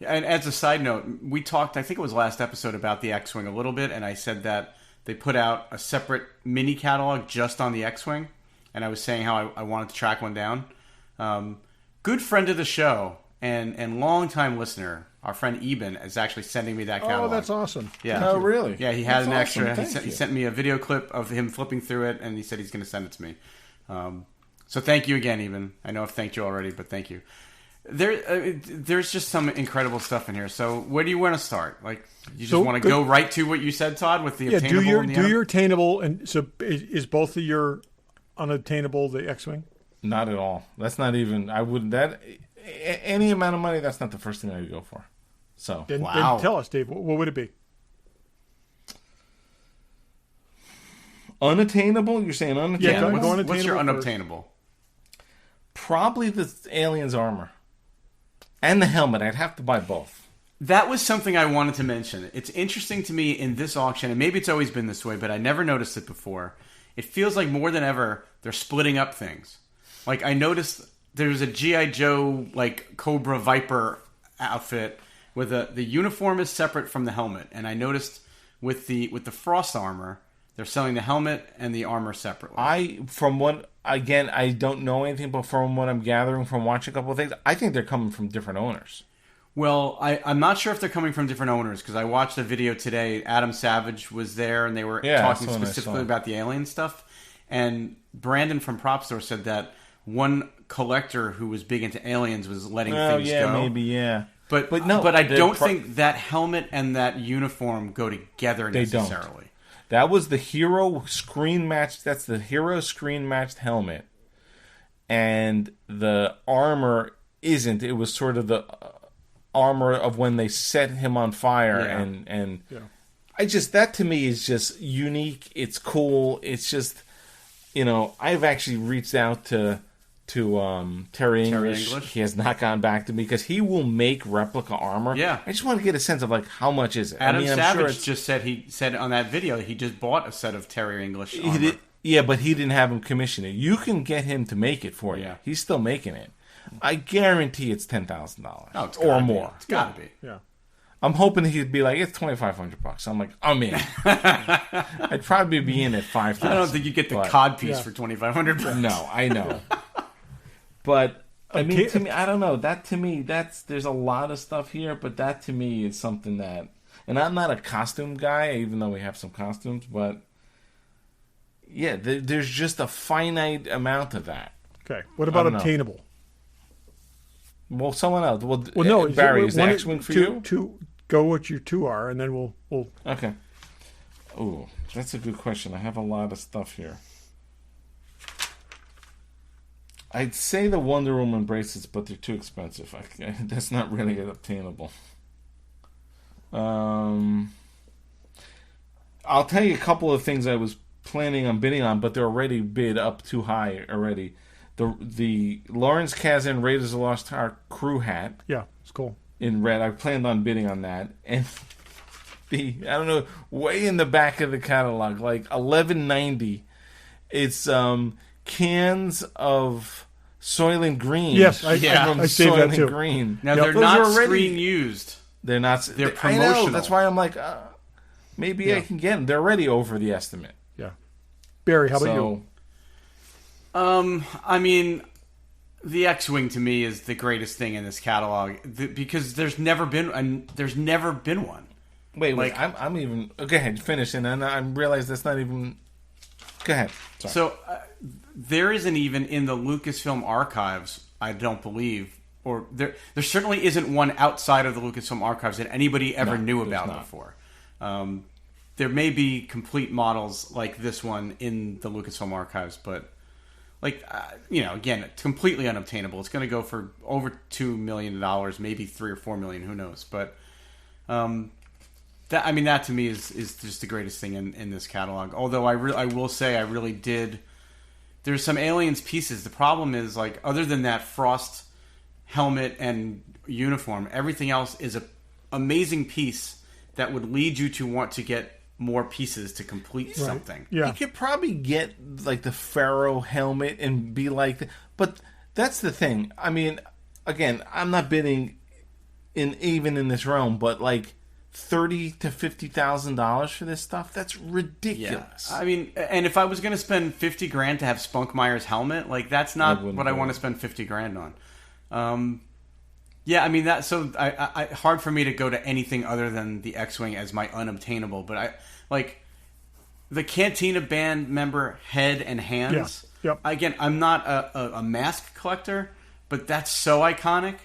Speaker 2: And as a side note, we talked, I think it was last episode, about the X-Wing a little bit, and I said that they put out a separate mini catalog just on the X-Wing, and I was saying how I wanted to track one down. Good friend of the show and longtime listener, our friend Eben, is actually sending me that catalog.
Speaker 3: Oh, that's awesome.
Speaker 2: Yeah.
Speaker 1: Oh, really?
Speaker 2: Yeah, he had
Speaker 1: that's
Speaker 2: an
Speaker 1: awesome.
Speaker 2: extra. He sent me a video clip of him flipping through it, and he said he's going to send it to me. So thank you again, Eben. I know I've thanked you already, but thank you. There's just some incredible stuff in here. So where do you want to start? You just want to go right to what you said, Todd, with the attainable and the
Speaker 3: do your attainable, and so is both of your unattainable the X-Wing?
Speaker 1: Not at all. That's not even. I wouldn't. Any amount of money. That's not the first thing I would go for. So
Speaker 3: then tell us, Dave. What would it be?
Speaker 1: Unattainable? You're saying unattainable?
Speaker 3: Yeah, go
Speaker 2: what's your
Speaker 3: unattainable
Speaker 2: unobtainable?
Speaker 1: Probably the alien's armor. And the helmet. I'd have to buy both.
Speaker 2: That was something I wanted to mention. It's interesting to me in this auction, and maybe it's always been this way, but I never noticed it before. It feels like more than ever, they're splitting up things. Like, I noticed there's a G.I. Joe, like, Cobra Viper outfit with the uniform is separate from the helmet. And I noticed with the Frost armor, they're selling the helmet and the armor separately.
Speaker 1: I don't know anything, but from what I'm gathering from watching a couple of things, I think they're coming from different owners.
Speaker 2: Well, I'm not sure if they're coming from different owners, because I watched a video today. Adam Savage was there, and they were talking specifically about the alien stuff. And Brandon from Prop Store said that one collector who was big into aliens was letting things go.
Speaker 1: Maybe, yeah.
Speaker 2: But I don't think that helmet and that uniform go together necessarily.
Speaker 1: Don't. That was the hero screen matched. That's the hero screen matched helmet, and the armor isn't. It was sort of the armor of when they set him on fire, and I just, that to me is just unique. It's cool. It's just, I've actually reached out to Terry English. He has not gone back to me because he will make replica armor.
Speaker 2: Yeah.
Speaker 1: I just want to get a sense of like how much is it.
Speaker 2: Adam Savage just said on that video he just bought a set of Terry English armor.
Speaker 1: He did, yeah, but he didn't have him commission it. You can get him to make it for you.
Speaker 2: Yeah.
Speaker 1: He's still making it. I guarantee it's $10,000
Speaker 2: or
Speaker 1: more.
Speaker 2: It's got to be.
Speaker 3: Yeah.
Speaker 1: I'm hoping he'd be like, it's $2,500. I'm like, I'm in. I'd probably be in at $5,000.
Speaker 2: I don't think you get the cod piece for $2,500.
Speaker 1: No, I know. But I mean, to me, I don't know. That to me, there's a lot of stuff here, but that to me is something that, and I'm not a costume guy, even though we have some costumes, but yeah, there's just a finite amount of that.
Speaker 3: Okay. What about obtainable?
Speaker 1: Well, someone else. Well,
Speaker 3: no,
Speaker 1: Barry, is the X-Wing for you?
Speaker 3: Go what your two are, and then we'll...
Speaker 1: Okay. Ooh, that's a good question. I have a lot of stuff here. I'd say the Wonder Woman bracelets, but they're too expensive. That's not really obtainable. I'll tell you a couple of things I was planning on bidding on, but they're already bid up too high already. The Lawrence Kasdan Raiders of the Lost Ark crew hat.
Speaker 3: Yeah, it's cool.
Speaker 1: In red. I planned on bidding on that. And way in the back of the catalog, like $11.90, it's cans of Soylent Green.
Speaker 3: Yes, I saved that too.
Speaker 1: Green.
Speaker 2: Now, they're not screen used.
Speaker 1: They're not.
Speaker 2: They're promotional.
Speaker 1: I know, that's why I'm like, maybe I can get them. They're already over the estimate.
Speaker 3: Yeah. Barry, how about you?
Speaker 2: I mean, the X-Wing to me is the greatest thing in this catalog because there's never been one.
Speaker 1: Wait, I'm even. Go ahead, finish, and then I realize that's not even. Go ahead. Sorry.
Speaker 2: So there isn't even in the Lucasfilm archives. I don't believe, or there certainly isn't one outside of the Lucasfilm archives that anybody ever knew about before. There may be complete models like this one in the Lucasfilm archives, but. Again, it's completely unobtainable. It's going to go for over $2 million, maybe $3 or $4 million, who knows? But that to me is just the greatest thing in this catalog. Although I will say I really did. There's some Aliens pieces. The problem is other than that Frost helmet and uniform, everything else is an amazing piece that would lead you to want to get more pieces to complete something.
Speaker 3: Yeah.
Speaker 1: You could probably get the Pharaoh helmet and be but that's the thing. I mean, again, I'm not bidding even in this realm, but $30,000 to $50,000 for this stuff, that's ridiculous.
Speaker 2: Yeah. I mean, and if I was going to spend $50,000 to have Spunkmeyer's helmet, that's not what I want to spend $50,000 on. Yeah, I mean I hard for me to go to anything other than the X-Wing as my unobtainable, but the Cantina band member head and hands.
Speaker 3: Yeah. Yep.
Speaker 2: Again, I'm not a mask collector, but that's so iconic.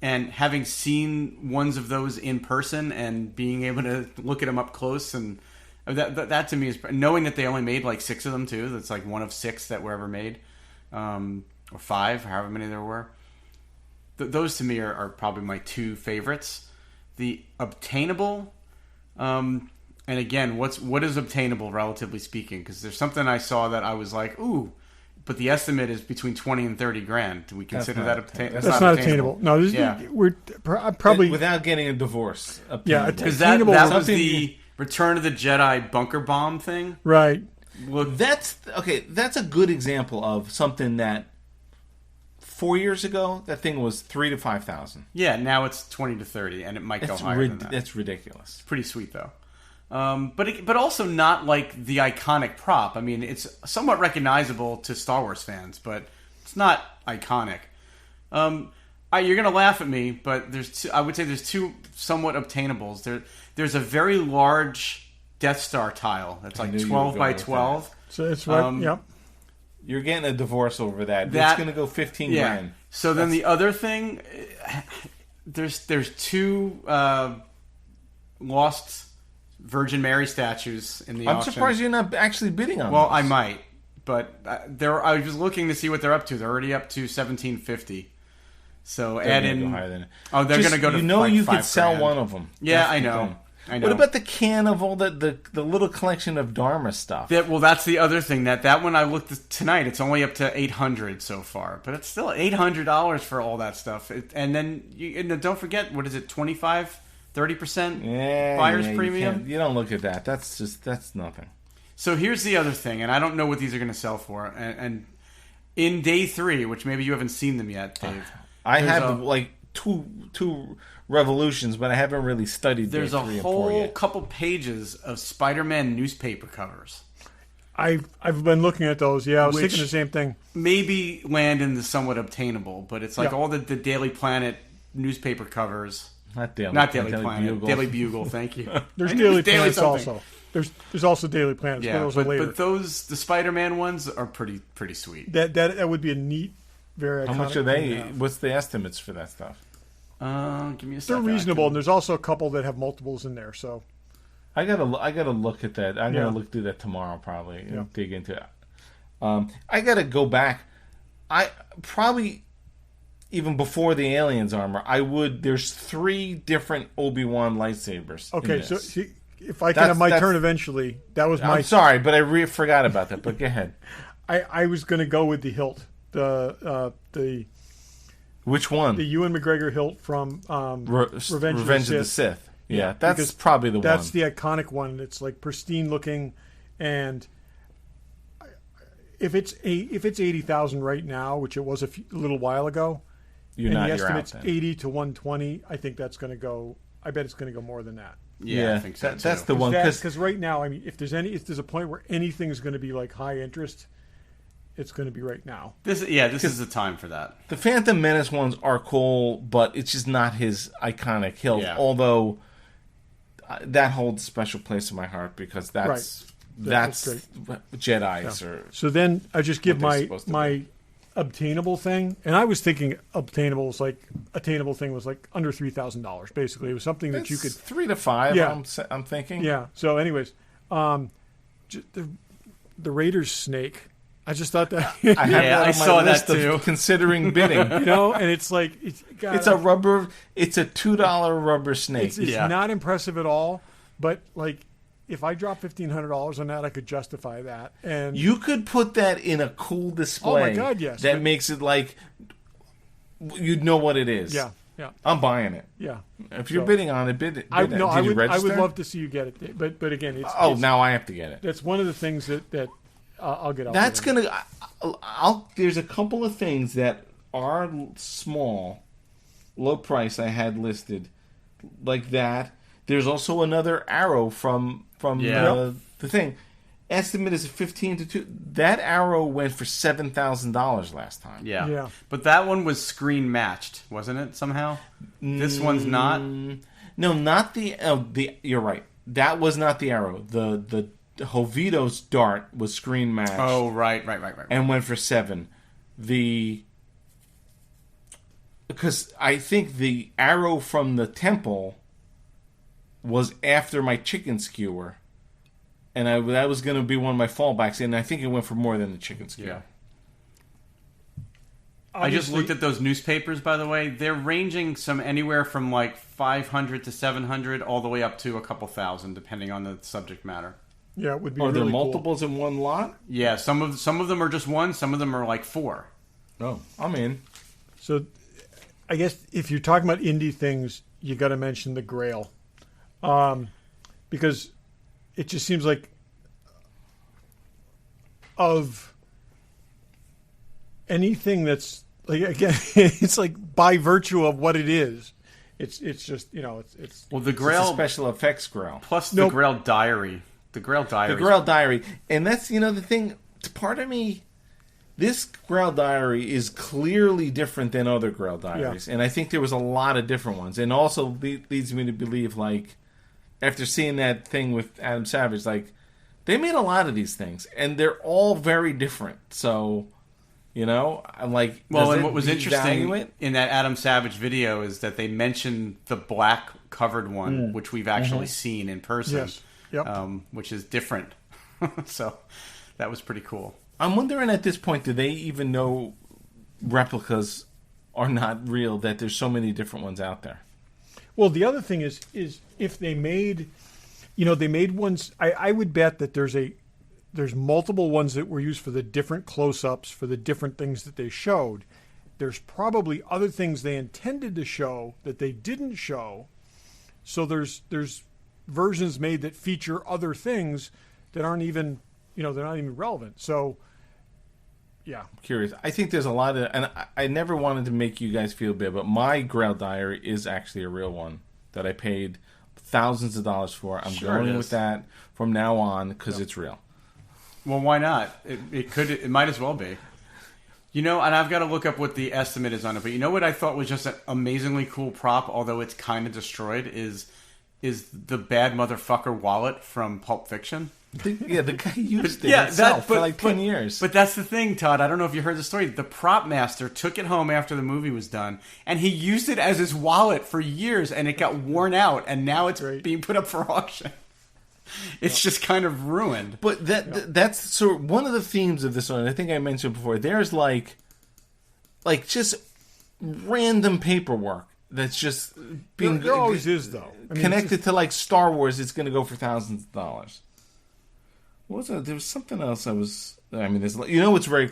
Speaker 2: And having seen ones of those in person and being able to look at them up close, and that to me is knowing that they only made 6 of them too. That's one of 6 that were ever made, or 5, however many there were. Those to me are probably my 2 favorites. The obtainable, And again, what is obtainable, relatively speaking? Because there's something I saw that I was like, ooh, but the estimate is between 20 and 30 grand. Do we consider that obtainable?
Speaker 3: That's not attainable. No, we're probably
Speaker 1: without getting a divorce.
Speaker 3: Yeah,
Speaker 2: because that was the Return of the Jedi bunker bomb thing,
Speaker 3: right?
Speaker 1: Well, that's a good example of something that 4 years ago that thing was 3,000 to 5,000.
Speaker 2: Yeah, now it's 20 to 30, and it might go higher than that.
Speaker 1: That's ridiculous.
Speaker 2: It's pretty sweet though. But also not like the iconic prop. I mean, it's somewhat recognizable to Star Wars fans, but it's not iconic. You're gonna laugh at me, but I would say there's two somewhat obtainables. There's a very large Death Star tile that's like 12 by 12.
Speaker 3: So it's right. Yep.
Speaker 1: You're getting a divorce over that. It's gonna go 15 grand.
Speaker 2: So then the other thing, there's two lost Virgin Mary statues in the auction.
Speaker 1: I'm surprised you're not actually bidding on
Speaker 2: Well,
Speaker 1: those.
Speaker 2: I might, but I was looking to see what they're up to. They're already up to $1,750. So add in.
Speaker 1: Go higher than
Speaker 2: they're going to go to.
Speaker 1: You could sell one of them.
Speaker 2: Yeah, I know.
Speaker 1: What about the can of all the little collection of Dharma stuff?
Speaker 2: That's the other thing. That when I looked tonight, it's only up to $800 so far, but it's still $800 for all that stuff. And then don't forget, what is it? 25-30% buyer's premium.
Speaker 1: You don't look at that. That's nothing.
Speaker 2: So here's the other thing, and I don't know what these are going to sell for. And in day 3, which maybe you haven't seen them yet, Dave.
Speaker 1: I have two revolutions, but I haven't really studied.
Speaker 2: There's a whole couple pages of Spider-Man newspaper covers.
Speaker 3: I've been looking at those. Yeah, I was thinking the same thing.
Speaker 2: Maybe land in the somewhat obtainable, but it's like all the Daily Planet newspaper covers.
Speaker 1: Not Daily
Speaker 2: Planet.
Speaker 1: Bugle.
Speaker 2: Daily Bugle. Thank you.
Speaker 3: There's Daily Planets also. There's also Daily Planets.
Speaker 2: Yeah,
Speaker 3: but
Speaker 2: the Spider-Man ones are pretty sweet.
Speaker 3: That would be a neat, very.
Speaker 1: How much are they? What's the estimates for that stuff?
Speaker 2: Give me a second.
Speaker 3: They're reasonable, and there's also a couple that have multiples in there. So
Speaker 1: I gotta look at that. I'm gonna look through that tomorrow probably and dig into it. I gotta go back. I probably even before the aliens armor. There's 3 different Obi-Wan lightsabers.
Speaker 3: Okay, so if I can have my turn eventually, that was my.
Speaker 1: I'm sorry, but I forgot about that. But go ahead.
Speaker 3: I was going to go with the hilt, the
Speaker 1: which one?
Speaker 3: The Ewan McGregor hilt from Revenge of the Sith.
Speaker 1: Yeah, that's probably the one.
Speaker 3: That's the iconic one. It's like pristine looking, and if it's 80,000 right now, which it was a little while ago, the estimate's 80 to 120. I think that's going to go. I bet it's going to go more than that.
Speaker 2: Yeah, I think so.
Speaker 1: That's the one
Speaker 3: because right now, I mean, if there's a point where anything is going to be like high interest, it's going to be right now.
Speaker 2: This is the time for that.
Speaker 1: The Phantom Menace ones are cool, but it's just not his iconic hilt. Yeah. Although that holds a special place in my heart because that's Jedi's.
Speaker 3: Yeah. So then I just give my obtainable thing, and I was thinking attainable thing was like under $3,000. Basically, it was something that you could
Speaker 1: 3 to 5. Yeah. I'm thinking.
Speaker 3: Yeah. So, anyways, the Raiders snake. I just thought that.
Speaker 1: I saw that too. Considering bidding,
Speaker 3: and it's like it's
Speaker 1: a rubber. It's a $2 rubber snake.
Speaker 3: It's not impressive at all, but like. If I drop $1,500 on that, I could justify that. And
Speaker 1: you could put that in a cool display.
Speaker 3: Oh my God, yes!
Speaker 1: That makes it like you'd know what it is.
Speaker 3: Yeah.
Speaker 1: I'm buying it.
Speaker 3: Yeah.
Speaker 1: If you're bidding on it, bid it.
Speaker 3: I would love to see you get it, but again, it's
Speaker 1: now I have to get it.
Speaker 3: That's one of the things that I'll get.
Speaker 1: That's gonna. There's a couple of things that are small, low price. I had listed like that. There's also another arrow from the thing. Estimate is 15 to 2. That arrow went for $7,000 last time.
Speaker 2: Yeah. But that one was screen matched, wasn't it? Somehow. This one's not.
Speaker 1: No, not the. You're right. That was not the arrow. The Jovito's dart was screen matched.
Speaker 2: Oh, right.
Speaker 1: And went for 7. Because I think the arrow from the temple was after my chicken skewer, and that was going to be one of my fallbacks, and I think it went for more than the chicken skewer.
Speaker 2: I just looked at those newspapers, by the way. They're ranging anywhere from like 500 to 700 all the way up to a couple thousand, depending on the subject matter.
Speaker 3: Yeah, it would be
Speaker 1: Are there
Speaker 3: really
Speaker 1: multiples in one lot?
Speaker 2: Yeah, some of them are just one. Some of them are like 4.
Speaker 1: Oh, I'm in.
Speaker 3: So, I guess if you're talking about indie things, you got to mention the Grail, because it just seems like of anything that's like, again, it's like by virtue of what it is. It's just it's
Speaker 2: well, the Grail,
Speaker 1: it's a special effects Grail
Speaker 2: plus the Grail Diary. The Grail
Speaker 1: Diary, and that's the thing. Part of me, this Grail Diary is clearly different than other Grail Diaries, and I think there was a lot of different ones. And also leads me to believe, like, after seeing that thing with Adam Savage, like, they made a lot of these things, and they're all very different. So, I'm like,
Speaker 2: well, and what was interesting in that Adam Savage video is that they mentioned the black covered one, which we've actually seen in person.
Speaker 3: Yes. Yep.
Speaker 2: Which is different. So that was pretty cool.
Speaker 1: I'm wondering at this point, do they even know replicas are not real, that there's so many different ones out there?
Speaker 3: Well, the other thing is if they made, they made ones, I would bet that there's multiple ones that were used for the different close-ups, for the different things that they showed. There's probably other things they intended to show that they didn't show. So there's versions made that feature other things that aren't even, they're not even relevant. So, yeah.
Speaker 1: I'm curious. I think there's a lot of, and I never wanted to make you guys feel bad, but my Grail Diary is actually a real one that I paid thousands of dollars for. I'm going with that from now on because it's real.
Speaker 2: Well, why not? It might as well be. And I've got to look up what the estimate is on it, but you know what I thought was just an amazingly cool prop, although it's kind of destroyed, is the bad motherfucker wallet from Pulp Fiction.
Speaker 1: Yeah, the guy used it for like 10 years.
Speaker 2: But that's the thing, Todd. I don't know if you heard the story. The prop master took it home after the movie was done, and he used it as his wallet for years, and it got worn out, and now it's being put up for auction. It's just kind of ruined.
Speaker 1: But that's so one of the themes of this one, I think I mentioned before, there's like just random paperwork that's just being...
Speaker 3: There always is, though.
Speaker 1: Connected to like Star Wars, it's going to go for thousands of dollars. What was it? There was something else there's what's very...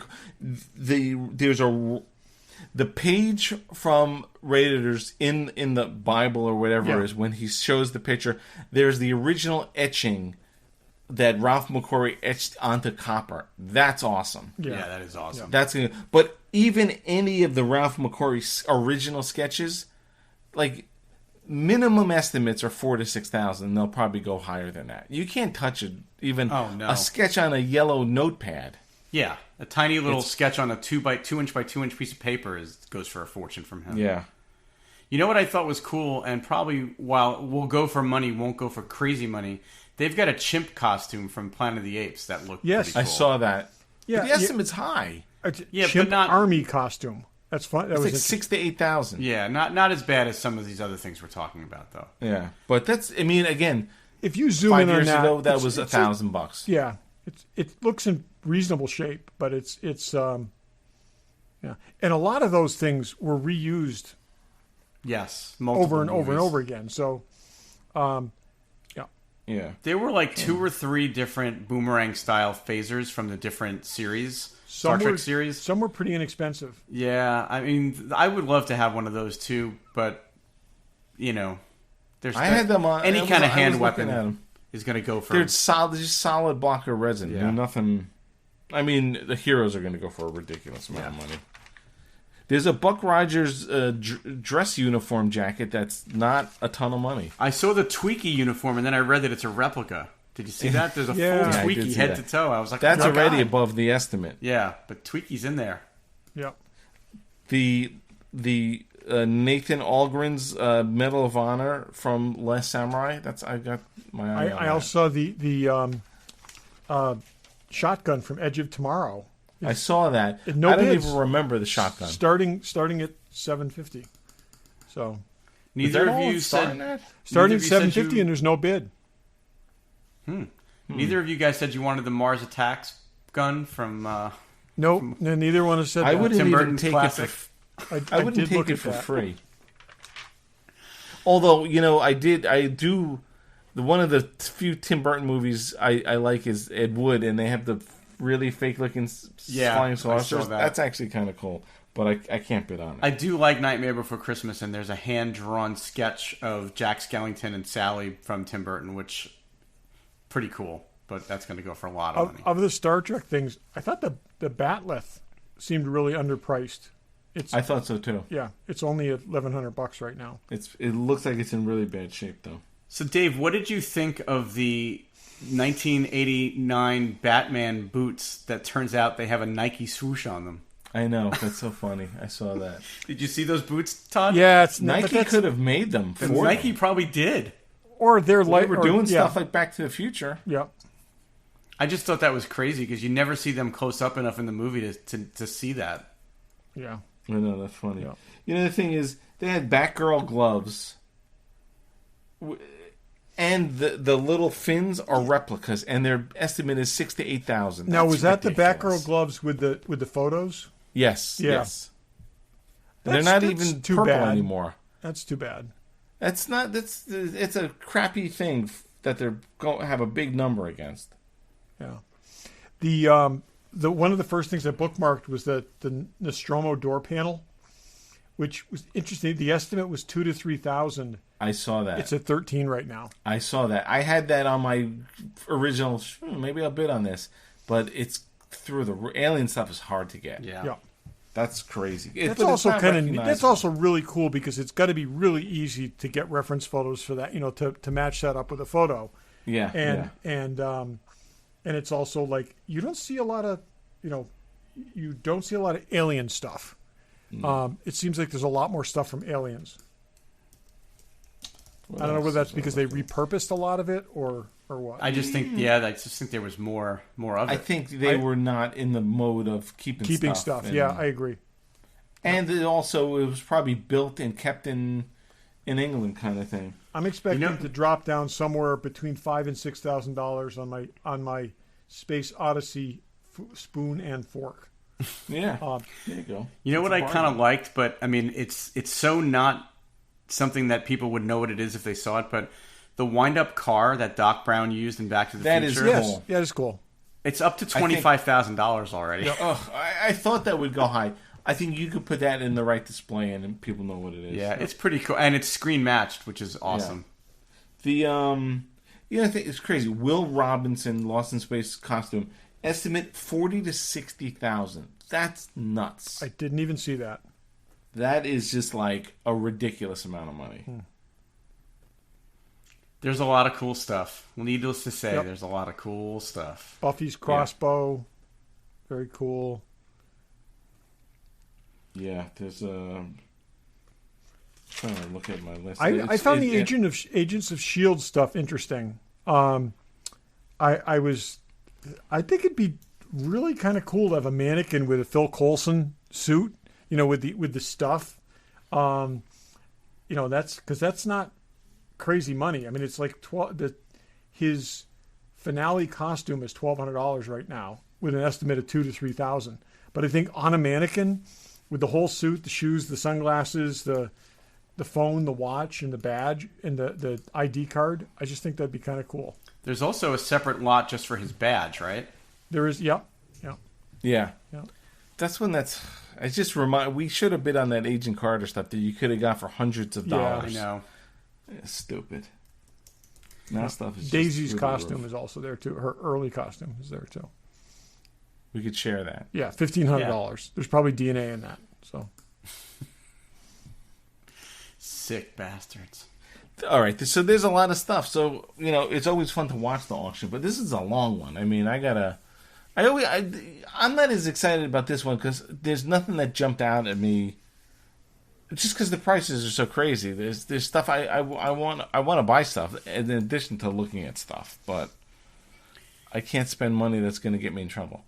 Speaker 1: The page from Raiders in the Bible or whatever it is, when he shows the picture, there's the original etching that Ralph McQuarrie etched onto copper. That's awesome.
Speaker 2: Yeah, that is awesome.
Speaker 1: But even any of the Ralph McQuarrie original sketches, like, minimum estimates are 4,000 to 6,000. They'll probably go higher than that. You can't touch it. Even a sketch on a yellow notepad.
Speaker 2: Yeah, a tiny little sketch on a 2 inch by 2 inch piece of paper goes for a fortune from him.
Speaker 1: Yeah.
Speaker 2: You know what I thought was cool, and probably while we'll go for money, won't go for crazy money. They've got a chimp costume from Planet of the Apes that looked pretty cool.
Speaker 1: I saw that.
Speaker 3: Yeah,
Speaker 1: but the estimate's high.
Speaker 3: Chimp
Speaker 2: but not
Speaker 3: army costume. That's fun. That
Speaker 1: it's
Speaker 3: was
Speaker 1: like 6,000 to 8,000.
Speaker 2: Yeah, not as bad as some of these other things we're talking about, though.
Speaker 1: Yeah, but that's. I mean, again,
Speaker 3: if you zoom
Speaker 1: 5
Speaker 3: in on
Speaker 1: years
Speaker 3: that,
Speaker 1: ago, that was $1,000.
Speaker 3: Yeah, it looks in reasonable shape, but it's yeah, and a lot of those things were reused.
Speaker 2: Yes,
Speaker 3: over and over and over again. So,
Speaker 1: yeah,
Speaker 2: there were like 2 or 3 different boomerang style phasers from the different series. Star Trek series.
Speaker 3: Some were pretty inexpensive.
Speaker 2: Yeah, I mean, I would love to have one of those too, but there's
Speaker 1: I had them on
Speaker 2: any kind of hand weapon is going to go for.
Speaker 1: They're solid block of resin. Yeah. Nothing. I mean, the heroes are going to go for a ridiculous amount of money. There's a Buck Rogers dress uniform jacket that's not a ton of money.
Speaker 2: I saw the Tweaky uniform, and then I read that it's a replica. Did you see that? There's a full Tweaky head to toe. I was like,
Speaker 1: that's already above the estimate.
Speaker 2: Yeah, but Tweaky's in there.
Speaker 3: Yep.
Speaker 1: The Nathan Algren's Medal of Honor from Last Samurai. I got my eye on
Speaker 3: I also saw the shotgun from Edge of Tomorrow.
Speaker 1: I saw that.
Speaker 3: No
Speaker 1: I don't
Speaker 3: bids.
Speaker 1: even remember the shotgun.
Speaker 3: Starting at $750. So
Speaker 2: neither of you said
Speaker 3: starting at $750 and there's no bid.
Speaker 2: Neither of you guys said you wanted the Mars Attacks gun from
Speaker 3: Nope. No, neither one has said
Speaker 1: I
Speaker 3: that.
Speaker 1: wouldn't
Speaker 2: Tim
Speaker 1: even
Speaker 2: Burton's
Speaker 1: take
Speaker 2: classic.
Speaker 1: it.
Speaker 3: I
Speaker 1: I wouldn't
Speaker 3: did
Speaker 1: take
Speaker 3: look
Speaker 1: it
Speaker 3: at
Speaker 1: for
Speaker 3: that.
Speaker 1: free. Although, I do. One of the few Tim Burton movies I like is Ed Wood, and they have the really fake looking flying
Speaker 2: I
Speaker 1: saucers.
Speaker 2: saw that.
Speaker 1: That's actually kind of cool, but I can't bid on it.
Speaker 2: I do like Nightmare Before Christmas, and there's a hand-drawn sketch of Jack Skellington and Sally from Tim Burton, which pretty cool, but that's going to go for a lot of money.
Speaker 3: Of the Star Trek things, I thought the Batleth seemed really underpriced.
Speaker 1: I thought so too.
Speaker 3: Yeah, it's only $1,100 right now.
Speaker 1: It looks like it's in really bad shape though.
Speaker 2: So, Dave, what did you think of the 1989 Batman boots that turns out they have a Nike swoosh on them?
Speaker 1: I know, that's so funny. I saw that.
Speaker 2: Did you see those boots, Todd?
Speaker 3: Yeah, it's
Speaker 1: Nike could have made them for
Speaker 2: Nike
Speaker 1: them.
Speaker 2: probably did.
Speaker 3: or they're
Speaker 1: They
Speaker 3: like
Speaker 1: were doing stuff like Back to the Future.
Speaker 3: yeah.
Speaker 2: I just thought that was crazy because you never see them close up enough in the movie to see that.
Speaker 3: Yeah.
Speaker 1: I know, that's funny.
Speaker 3: Yeah.
Speaker 1: The thing is, they had Batgirl gloves, and the little fins are replicas, and their estimate is 6,000 to 8,000.
Speaker 3: Now, was that
Speaker 1: ridiculous.
Speaker 3: the Batgirl gloves with the photos?
Speaker 1: Yes.
Speaker 3: Yeah.
Speaker 1: Yes. And they're not
Speaker 3: That's
Speaker 1: even
Speaker 3: too
Speaker 1: purple
Speaker 3: bad.
Speaker 1: anymore.
Speaker 3: That's too bad.
Speaker 1: It's a crappy thing that they're going to have a big number against.
Speaker 3: Yeah. The one of the first things I bookmarked was the Nostromo door panel, which was interesting. The estimate was 2,000 to 3,000.
Speaker 1: I saw that.
Speaker 3: It's at 13 right now.
Speaker 1: I saw that. I had that on my original. Maybe I'll bid on this, but it's through the alien stuff is hard to get.
Speaker 3: Yeah.
Speaker 1: That's crazy.
Speaker 3: That's also that's also really cool because it's got to be really easy to get reference photos for that, to match that up with a photo.
Speaker 1: Yeah.
Speaker 3: And it's also like you don't see a lot of alien stuff. It seems like there's a lot more stuff from Aliens. I don't know whether that's because they repurposed a lot of it or what.
Speaker 2: I just think, I just think there was more of it.
Speaker 1: I think they were not in the mode of keeping
Speaker 3: stuff.
Speaker 1: And,
Speaker 3: Yeah, I agree.
Speaker 1: And it was probably built and kept in England, kind of thing.
Speaker 3: I'm expecting to drop down somewhere between $5,000 and $6,000 on my Space Odyssey spoon and fork.
Speaker 1: Yeah, there you go.
Speaker 2: You know what I kind of liked, but I mean, it's so not something that people would know what it is if they saw it. But the wind-up car that Doc Brown used in Back to the Future,
Speaker 1: cool.
Speaker 3: Yeah, it's cool.
Speaker 2: It's up to $25,000 already.
Speaker 1: I thought that would go high. I think you could put that in the right display and people know what it is.
Speaker 2: Yeah, it's pretty cool, and it's screen matched, which is awesome.
Speaker 1: Yeah. I think it's crazy. Will Robinson, Lost in Space costume, estimate 40 to 60,000. That's nuts.
Speaker 3: I didn't even see that.
Speaker 1: That is just like a ridiculous amount of money.
Speaker 2: There's a lot of cool stuff. Needless to say,
Speaker 3: Yep.
Speaker 2: there's a lot of cool stuff.
Speaker 3: Buffy's crossbow, very cool.
Speaker 1: Yeah, there's a. Trying to look at my list.
Speaker 3: I found the Agents of Shield stuff interesting. I think it'd be really kind of cool to have a mannequin with a Phil Coulson suit, with the stuff. That's not crazy money. I mean, it's like his finale costume is $1,200 right now with an estimate of 2,000 to 3,000. But I think on a mannequin with the whole suit, the shoes, the sunglasses, the phone, the watch, and the badge, and the ID card, I just think that'd be kind of cool.
Speaker 2: There's also a separate lot just for his badge, right?
Speaker 3: There is, yeah.
Speaker 1: That's when I just we should have bid on that Agent Carter stuff that you could have got for hundreds of dollars.
Speaker 2: I know.
Speaker 1: Yeah, stupid. Now stuff is
Speaker 3: Daisy's
Speaker 1: just
Speaker 3: costume is also there too. Her early costume is there too.
Speaker 1: We could share that.
Speaker 3: Yeah, $1,500. Yeah. There's probably DNA in that. So
Speaker 2: sick bastards.
Speaker 1: All right, so there's a lot of stuff. So it's always fun to watch the auction, but this is a long one. I mean, I'm not as excited about this one because there's nothing that jumped out at me. Just because the prices are so crazy. There's stuff I want to buy stuff in addition to looking at stuff, but I can't spend money that's going to get me in trouble.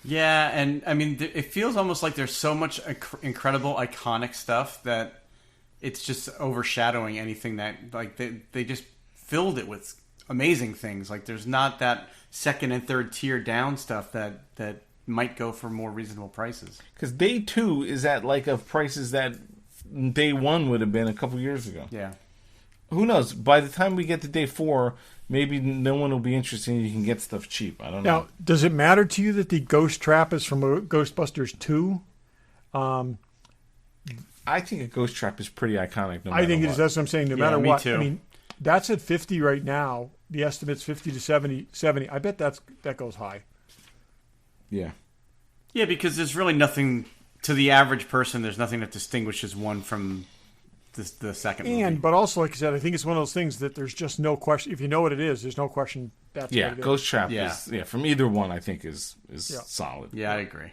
Speaker 2: Yeah, and I mean, it feels almost like there's so much incredible, iconic stuff that it's just overshadowing anything that, like, they just filled it with amazing things. Like, there's not that second and third tier down stuff that might go for more reasonable prices.
Speaker 1: Because day 2 is at like of prices that day 1 would have been a couple years ago.
Speaker 2: Yeah.
Speaker 1: Who knows? By the time we get to day 4, maybe no one will be interested and you can get stuff cheap. I don't know.
Speaker 3: Now, does it matter to you that the ghost trap is from Ghostbusters 2?
Speaker 1: I think a ghost trap is pretty iconic. No matter
Speaker 3: I think
Speaker 1: what.
Speaker 3: that's what I'm saying. No matter
Speaker 2: me
Speaker 3: what.
Speaker 2: too.
Speaker 3: I mean, that's at 50 right now. The estimate's 50 to 70. I bet that goes high.
Speaker 1: Yeah.
Speaker 2: Yeah, because there's really nothing, to the average person, there's nothing that distinguishes one from the second movie.
Speaker 3: But also, like I said, I think it's one of those things that there's just no question. If you know what it is, there's no question that's
Speaker 1: Yeah,
Speaker 3: what it
Speaker 1: Ghost
Speaker 3: is.
Speaker 1: Trap
Speaker 2: Yeah.
Speaker 1: is from either one. I think is solid.
Speaker 2: Yeah, I agree.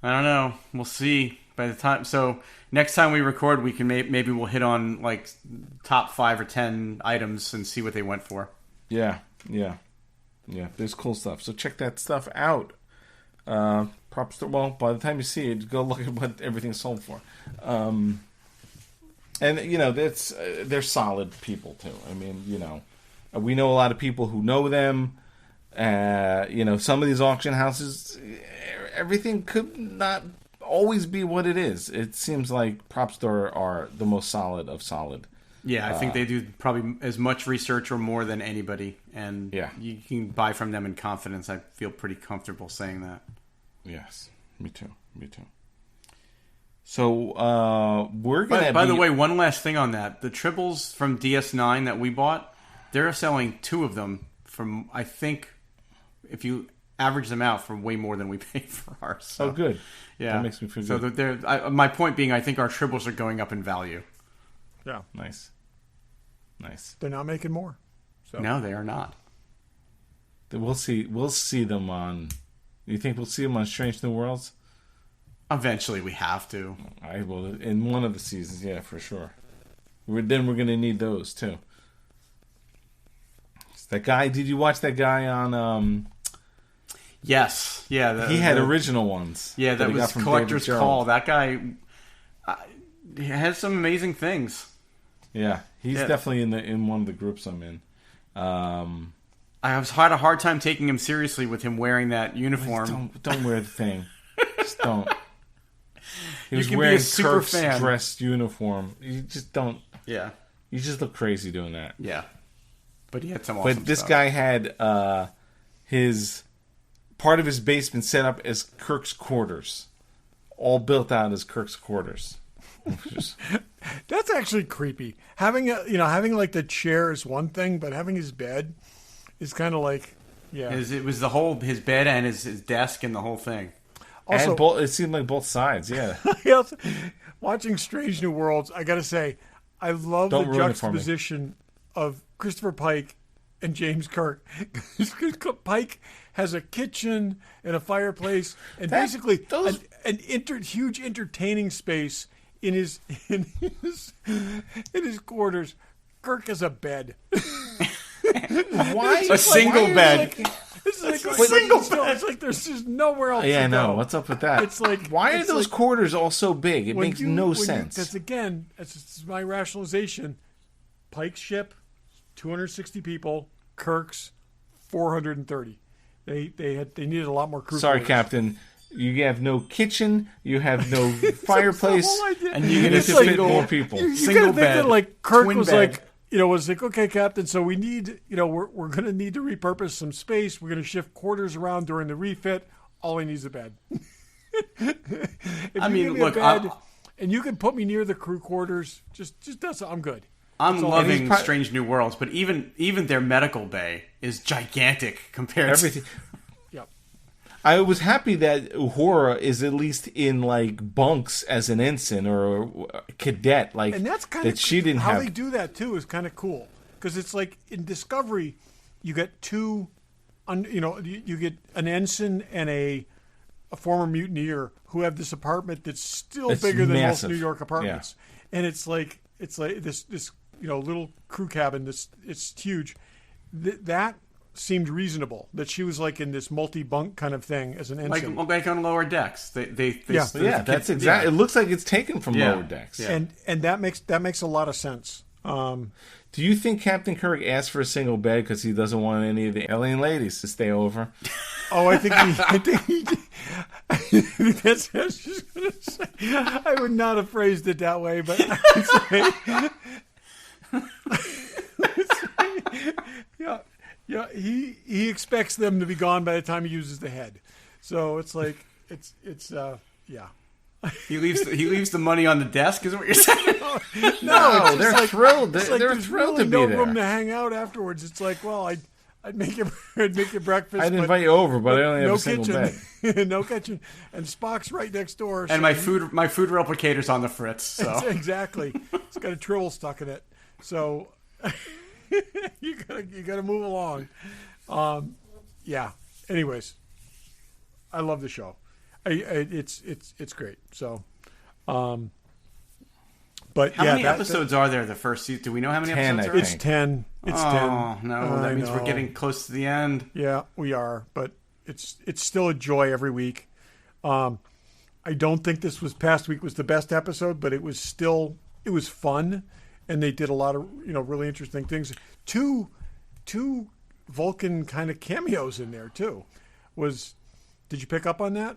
Speaker 2: I don't know. We'll see by the time. So next time we record, we can maybe we'll hit on like top 5 or 10 items and see what they went for.
Speaker 1: Yeah. There's cool stuff. So check that stuff out. Props to, well, by the time you see it, go look at what everything's sold for. And that's they're solid people too. I mean, we know a lot of people who know them. Some of these auction houses, everything could not always be what it is. It seems like Prop Store are the most solid of solid.
Speaker 2: Yeah, I think they do probably as much research or more than anybody, and you can buy from them in confidence. I feel pretty comfortable saying that.
Speaker 1: Yes, me too. So we're gonna.
Speaker 2: By the way, one last thing on that: the tribbles from DS9 that we bought, they're selling 2 of them from, I think, if you average them out, for way more than we paid for ours. So,
Speaker 1: good.
Speaker 2: Yeah,
Speaker 1: that makes me feel good.
Speaker 2: So my point being, I think our tribbles are going up in value.
Speaker 3: Yeah,
Speaker 1: nice.
Speaker 3: They're not making more. So.
Speaker 2: No, they are not.
Speaker 1: We'll see them on. You think we'll see them on Strange New Worlds?
Speaker 2: Eventually, we have to.
Speaker 1: I will in one of the seasons. Yeah, for sure. Then we're going to need those too. That guy. Did you watch that guy on?
Speaker 2: Yes. Yeah.
Speaker 1: He had original ones.
Speaker 2: Yeah, that was
Speaker 1: from
Speaker 2: Collector's Call. That guy he has some amazing things.
Speaker 1: Yeah, he's definitely in one of the groups I'm in.
Speaker 2: I had a hard time taking him seriously with him wearing that uniform.
Speaker 1: Don't wear the thing. Just don't. He was
Speaker 2: can
Speaker 1: wearing
Speaker 2: be a super
Speaker 1: Kirk's
Speaker 2: fan.
Speaker 1: dress uniform. You just don't.
Speaker 2: Yeah.
Speaker 1: You just look crazy doing that.
Speaker 2: Yeah. But he had some awesome
Speaker 1: But this
Speaker 2: stuff.
Speaker 1: guy had his part of his basement set up as Kirk's quarters, all built out as Kirk's quarters.
Speaker 3: That's actually creepy. Having like the chair is one thing, but having his bed is kind of like, yeah.
Speaker 2: It was his bed and his desk and the whole thing.
Speaker 3: Also,
Speaker 1: and it seemed like both sides. Yeah.
Speaker 3: Watching Strange New Worlds, I gotta say, I love the juxtaposition of Christopher Pike and James Kirk. Pike has a kitchen and a fireplace and basically an huge entertaining space in his quarters. Kirk has a bed.
Speaker 1: Why?
Speaker 2: A single bed.
Speaker 3: It's like a single bed. It's like there's just nowhere else.
Speaker 1: Yeah, I
Speaker 3: to
Speaker 1: know.
Speaker 3: go.
Speaker 1: What's up with that?
Speaker 3: It's like,
Speaker 1: why are those quarters all so big? It makes no sense.
Speaker 3: That's my rationalization. Pike's ship, 260 people. Kirk's, 430. They needed a lot more crew.
Speaker 1: Sorry,
Speaker 3: quarters.
Speaker 1: Captain. You have no kitchen. You have no fireplace,
Speaker 2: and you need to
Speaker 1: fit more people.
Speaker 3: You
Speaker 2: Single
Speaker 3: gotta think
Speaker 2: bed,
Speaker 3: that, like, Kirk
Speaker 2: twin
Speaker 3: was
Speaker 2: bed.
Speaker 3: like, okay, Captain. So we need, we're going to need to repurpose some space. We're going to shift quarters around during the refit. All he needs is a bed.
Speaker 2: Look,
Speaker 3: and you can put me near the crew quarters. Just that's I'm good.
Speaker 2: I'm loving Strange New Worlds, but even their medical bay is gigantic compared
Speaker 1: Everything.
Speaker 2: to...
Speaker 3: Yep.
Speaker 1: I was happy that Uhura is at least in like bunks as an ensign or a cadet, like,
Speaker 3: and that's kind of
Speaker 1: she didn't
Speaker 3: how
Speaker 1: have.
Speaker 3: they do that too is kind of cool because it's like in Discovery, you get two, you get an ensign and a former mutineer who have this apartment that's still bigger than most New York apartments, and it's like this little crew cabin. It's huge. That seemed reasonable that she was like in this multi-bunk kind of thing as an ensign,
Speaker 2: like on lower decks.
Speaker 1: That's exactly. It looks like it's taken from lower decks.
Speaker 3: Yeah. And that makes a lot of sense.
Speaker 1: Do Do you think Captain Kirk asked for a single bed because he doesn't want any of the alien ladies to stay over?
Speaker 3: Oh, I think he did. That's what I was just going to say. I would not have phrased it that way, but I would say, yeah. He expects them to be gone by the time he uses the head. So it's like yeah.
Speaker 2: He leaves the money on the desk. Is what you're saying?
Speaker 1: No, they're thrilled. They're
Speaker 3: really
Speaker 1: thrilled to be
Speaker 3: no
Speaker 1: there.
Speaker 3: room to hang out afterwards. It's like, well, I'd make you breakfast.
Speaker 1: I'd invite you over, but I only have
Speaker 3: no
Speaker 1: a single
Speaker 3: kitchen.
Speaker 1: bed.
Speaker 3: No kitchen, and Spock's right next door.
Speaker 2: And my food replicator's on the fritz. So
Speaker 3: Exactly, it's got a tribble stuck in it. So you gotta move along. Yeah. Anyways, I love the show. It's great. So, but
Speaker 2: how many episodes are there? The first season? Do we know how many
Speaker 1: 10,
Speaker 2: episodes?
Speaker 3: It's 10. It's 10.
Speaker 2: Oh no, that means we're getting close to the end.
Speaker 3: Yeah, we are. But it's still a joy every week. I don't think this past week was the best episode, but it was fun, and they did a lot of really interesting things. Two Vulcan kind of cameos in there too. Did you pick up on that?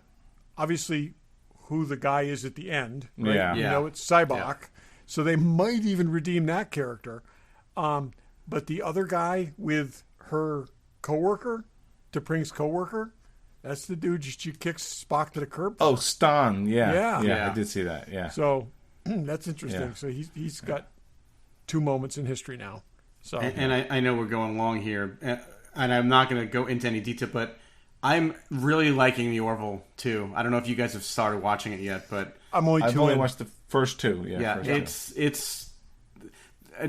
Speaker 3: Obviously, who the guy is at the end, right?
Speaker 1: Yeah.
Speaker 3: It's Cybok, so they might even redeem that character. But the other guy with her coworker, T'Pring's coworker, that's the dude she kicks Spock to the curb.
Speaker 1: Oh, Stan.
Speaker 3: Yeah.
Speaker 1: I did see that. Yeah.
Speaker 3: So that's interesting.
Speaker 1: Yeah.
Speaker 3: So he's got 2 moments in history now. So
Speaker 2: and I know we're going long here, and I'm not going to go into any detail, but I'm really liking the Orville too. I don't know if you guys have started watching it yet, but
Speaker 3: I've only
Speaker 1: watched the first 2.
Speaker 2: Yeah, it's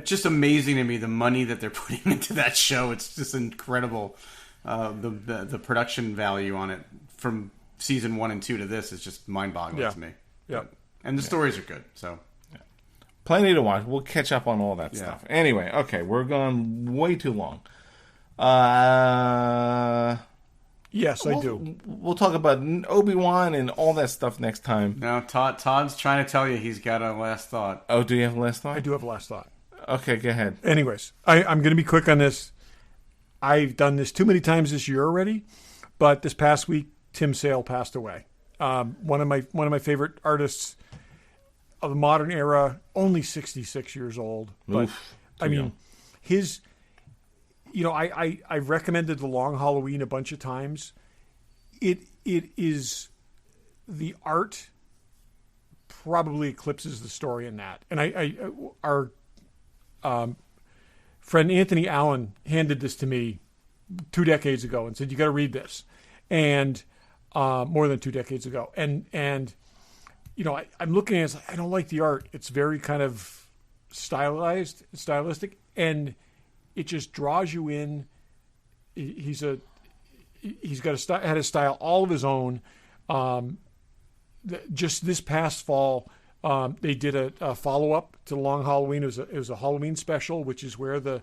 Speaker 2: just amazing to me the money that they're putting into that show. It's just incredible. The production value on it from season 1 and 2 to this is just mind-boggling to me.
Speaker 3: Yeah,
Speaker 2: and the stories are good. So
Speaker 1: plenty to watch. We'll catch up on all that stuff. Anyway, okay, we're going way too long.
Speaker 3: Yes, I do.
Speaker 1: We'll talk about Obi-Wan and all that stuff next time.
Speaker 2: No, Todd's trying to tell you he's got a last thought.
Speaker 1: Oh, do you have a last thought?
Speaker 3: I do have a last thought.
Speaker 1: Okay, go ahead.
Speaker 3: Anyways, I'm going to be quick on this. I've done this too many times this year already, but this past week, Tim Sale passed away. One of my favorite artists of the modern era, only 66 years old. But
Speaker 1: Oof,
Speaker 3: I mean, his... I've recommended The Long Halloween a bunch of times. It is the art probably eclipses the story in that. And our friend Anthony Allen handed this to me 2 decades ago and said, "You got to read this," and more than 2 decades ago. And I'm looking at it. I don't like the art. It's very kind of stylistic, and it just draws you in. He's got had a style all of his own. Just this past fall, they did a follow up to the Long Halloween. It was a Halloween special, which is where the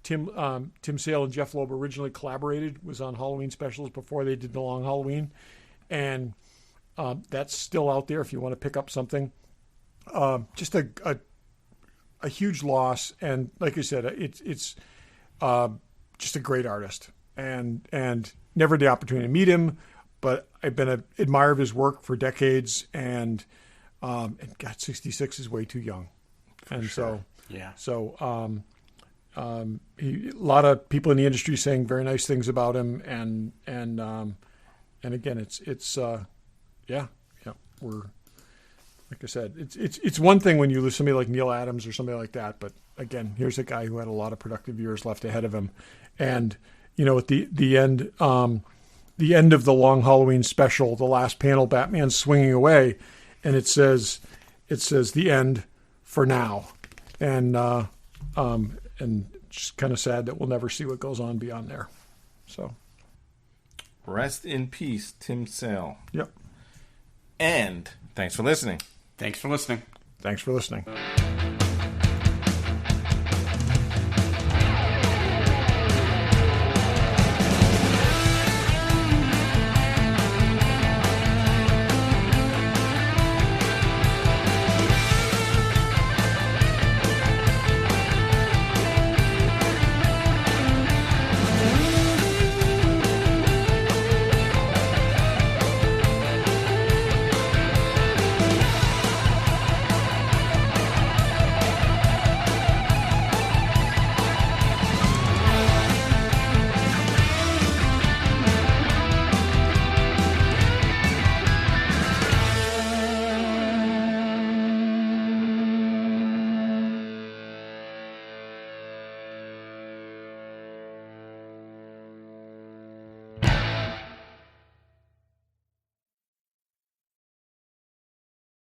Speaker 3: Tim Sale and Jeff Loeb originally collaborated. Was on Halloween specials before they did the Long Halloween, and that's still out there if you want to pick up something. Just a huge loss, and like I said, it's just a great artist, and never the opportunity to meet him, but I've been an admirer of his work for decades, and God, 66 is way too young, and sure. So a lot of people in the industry saying very nice things about him, and again, we're. Like I said, it's one thing when you lose somebody like Neil Adams or somebody like that, but again, here's a guy who had a lot of productive years left ahead of him, and at the end of the Long Halloween special, the last panel, Batman's swinging away, and it says the end for now, and just kind of sad that we'll never see what goes on beyond there. So,
Speaker 1: rest in peace, Tim Sale.
Speaker 3: Yep.
Speaker 1: And thanks for listening.
Speaker 2: Thanks for listening.
Speaker 3: Thanks for listening.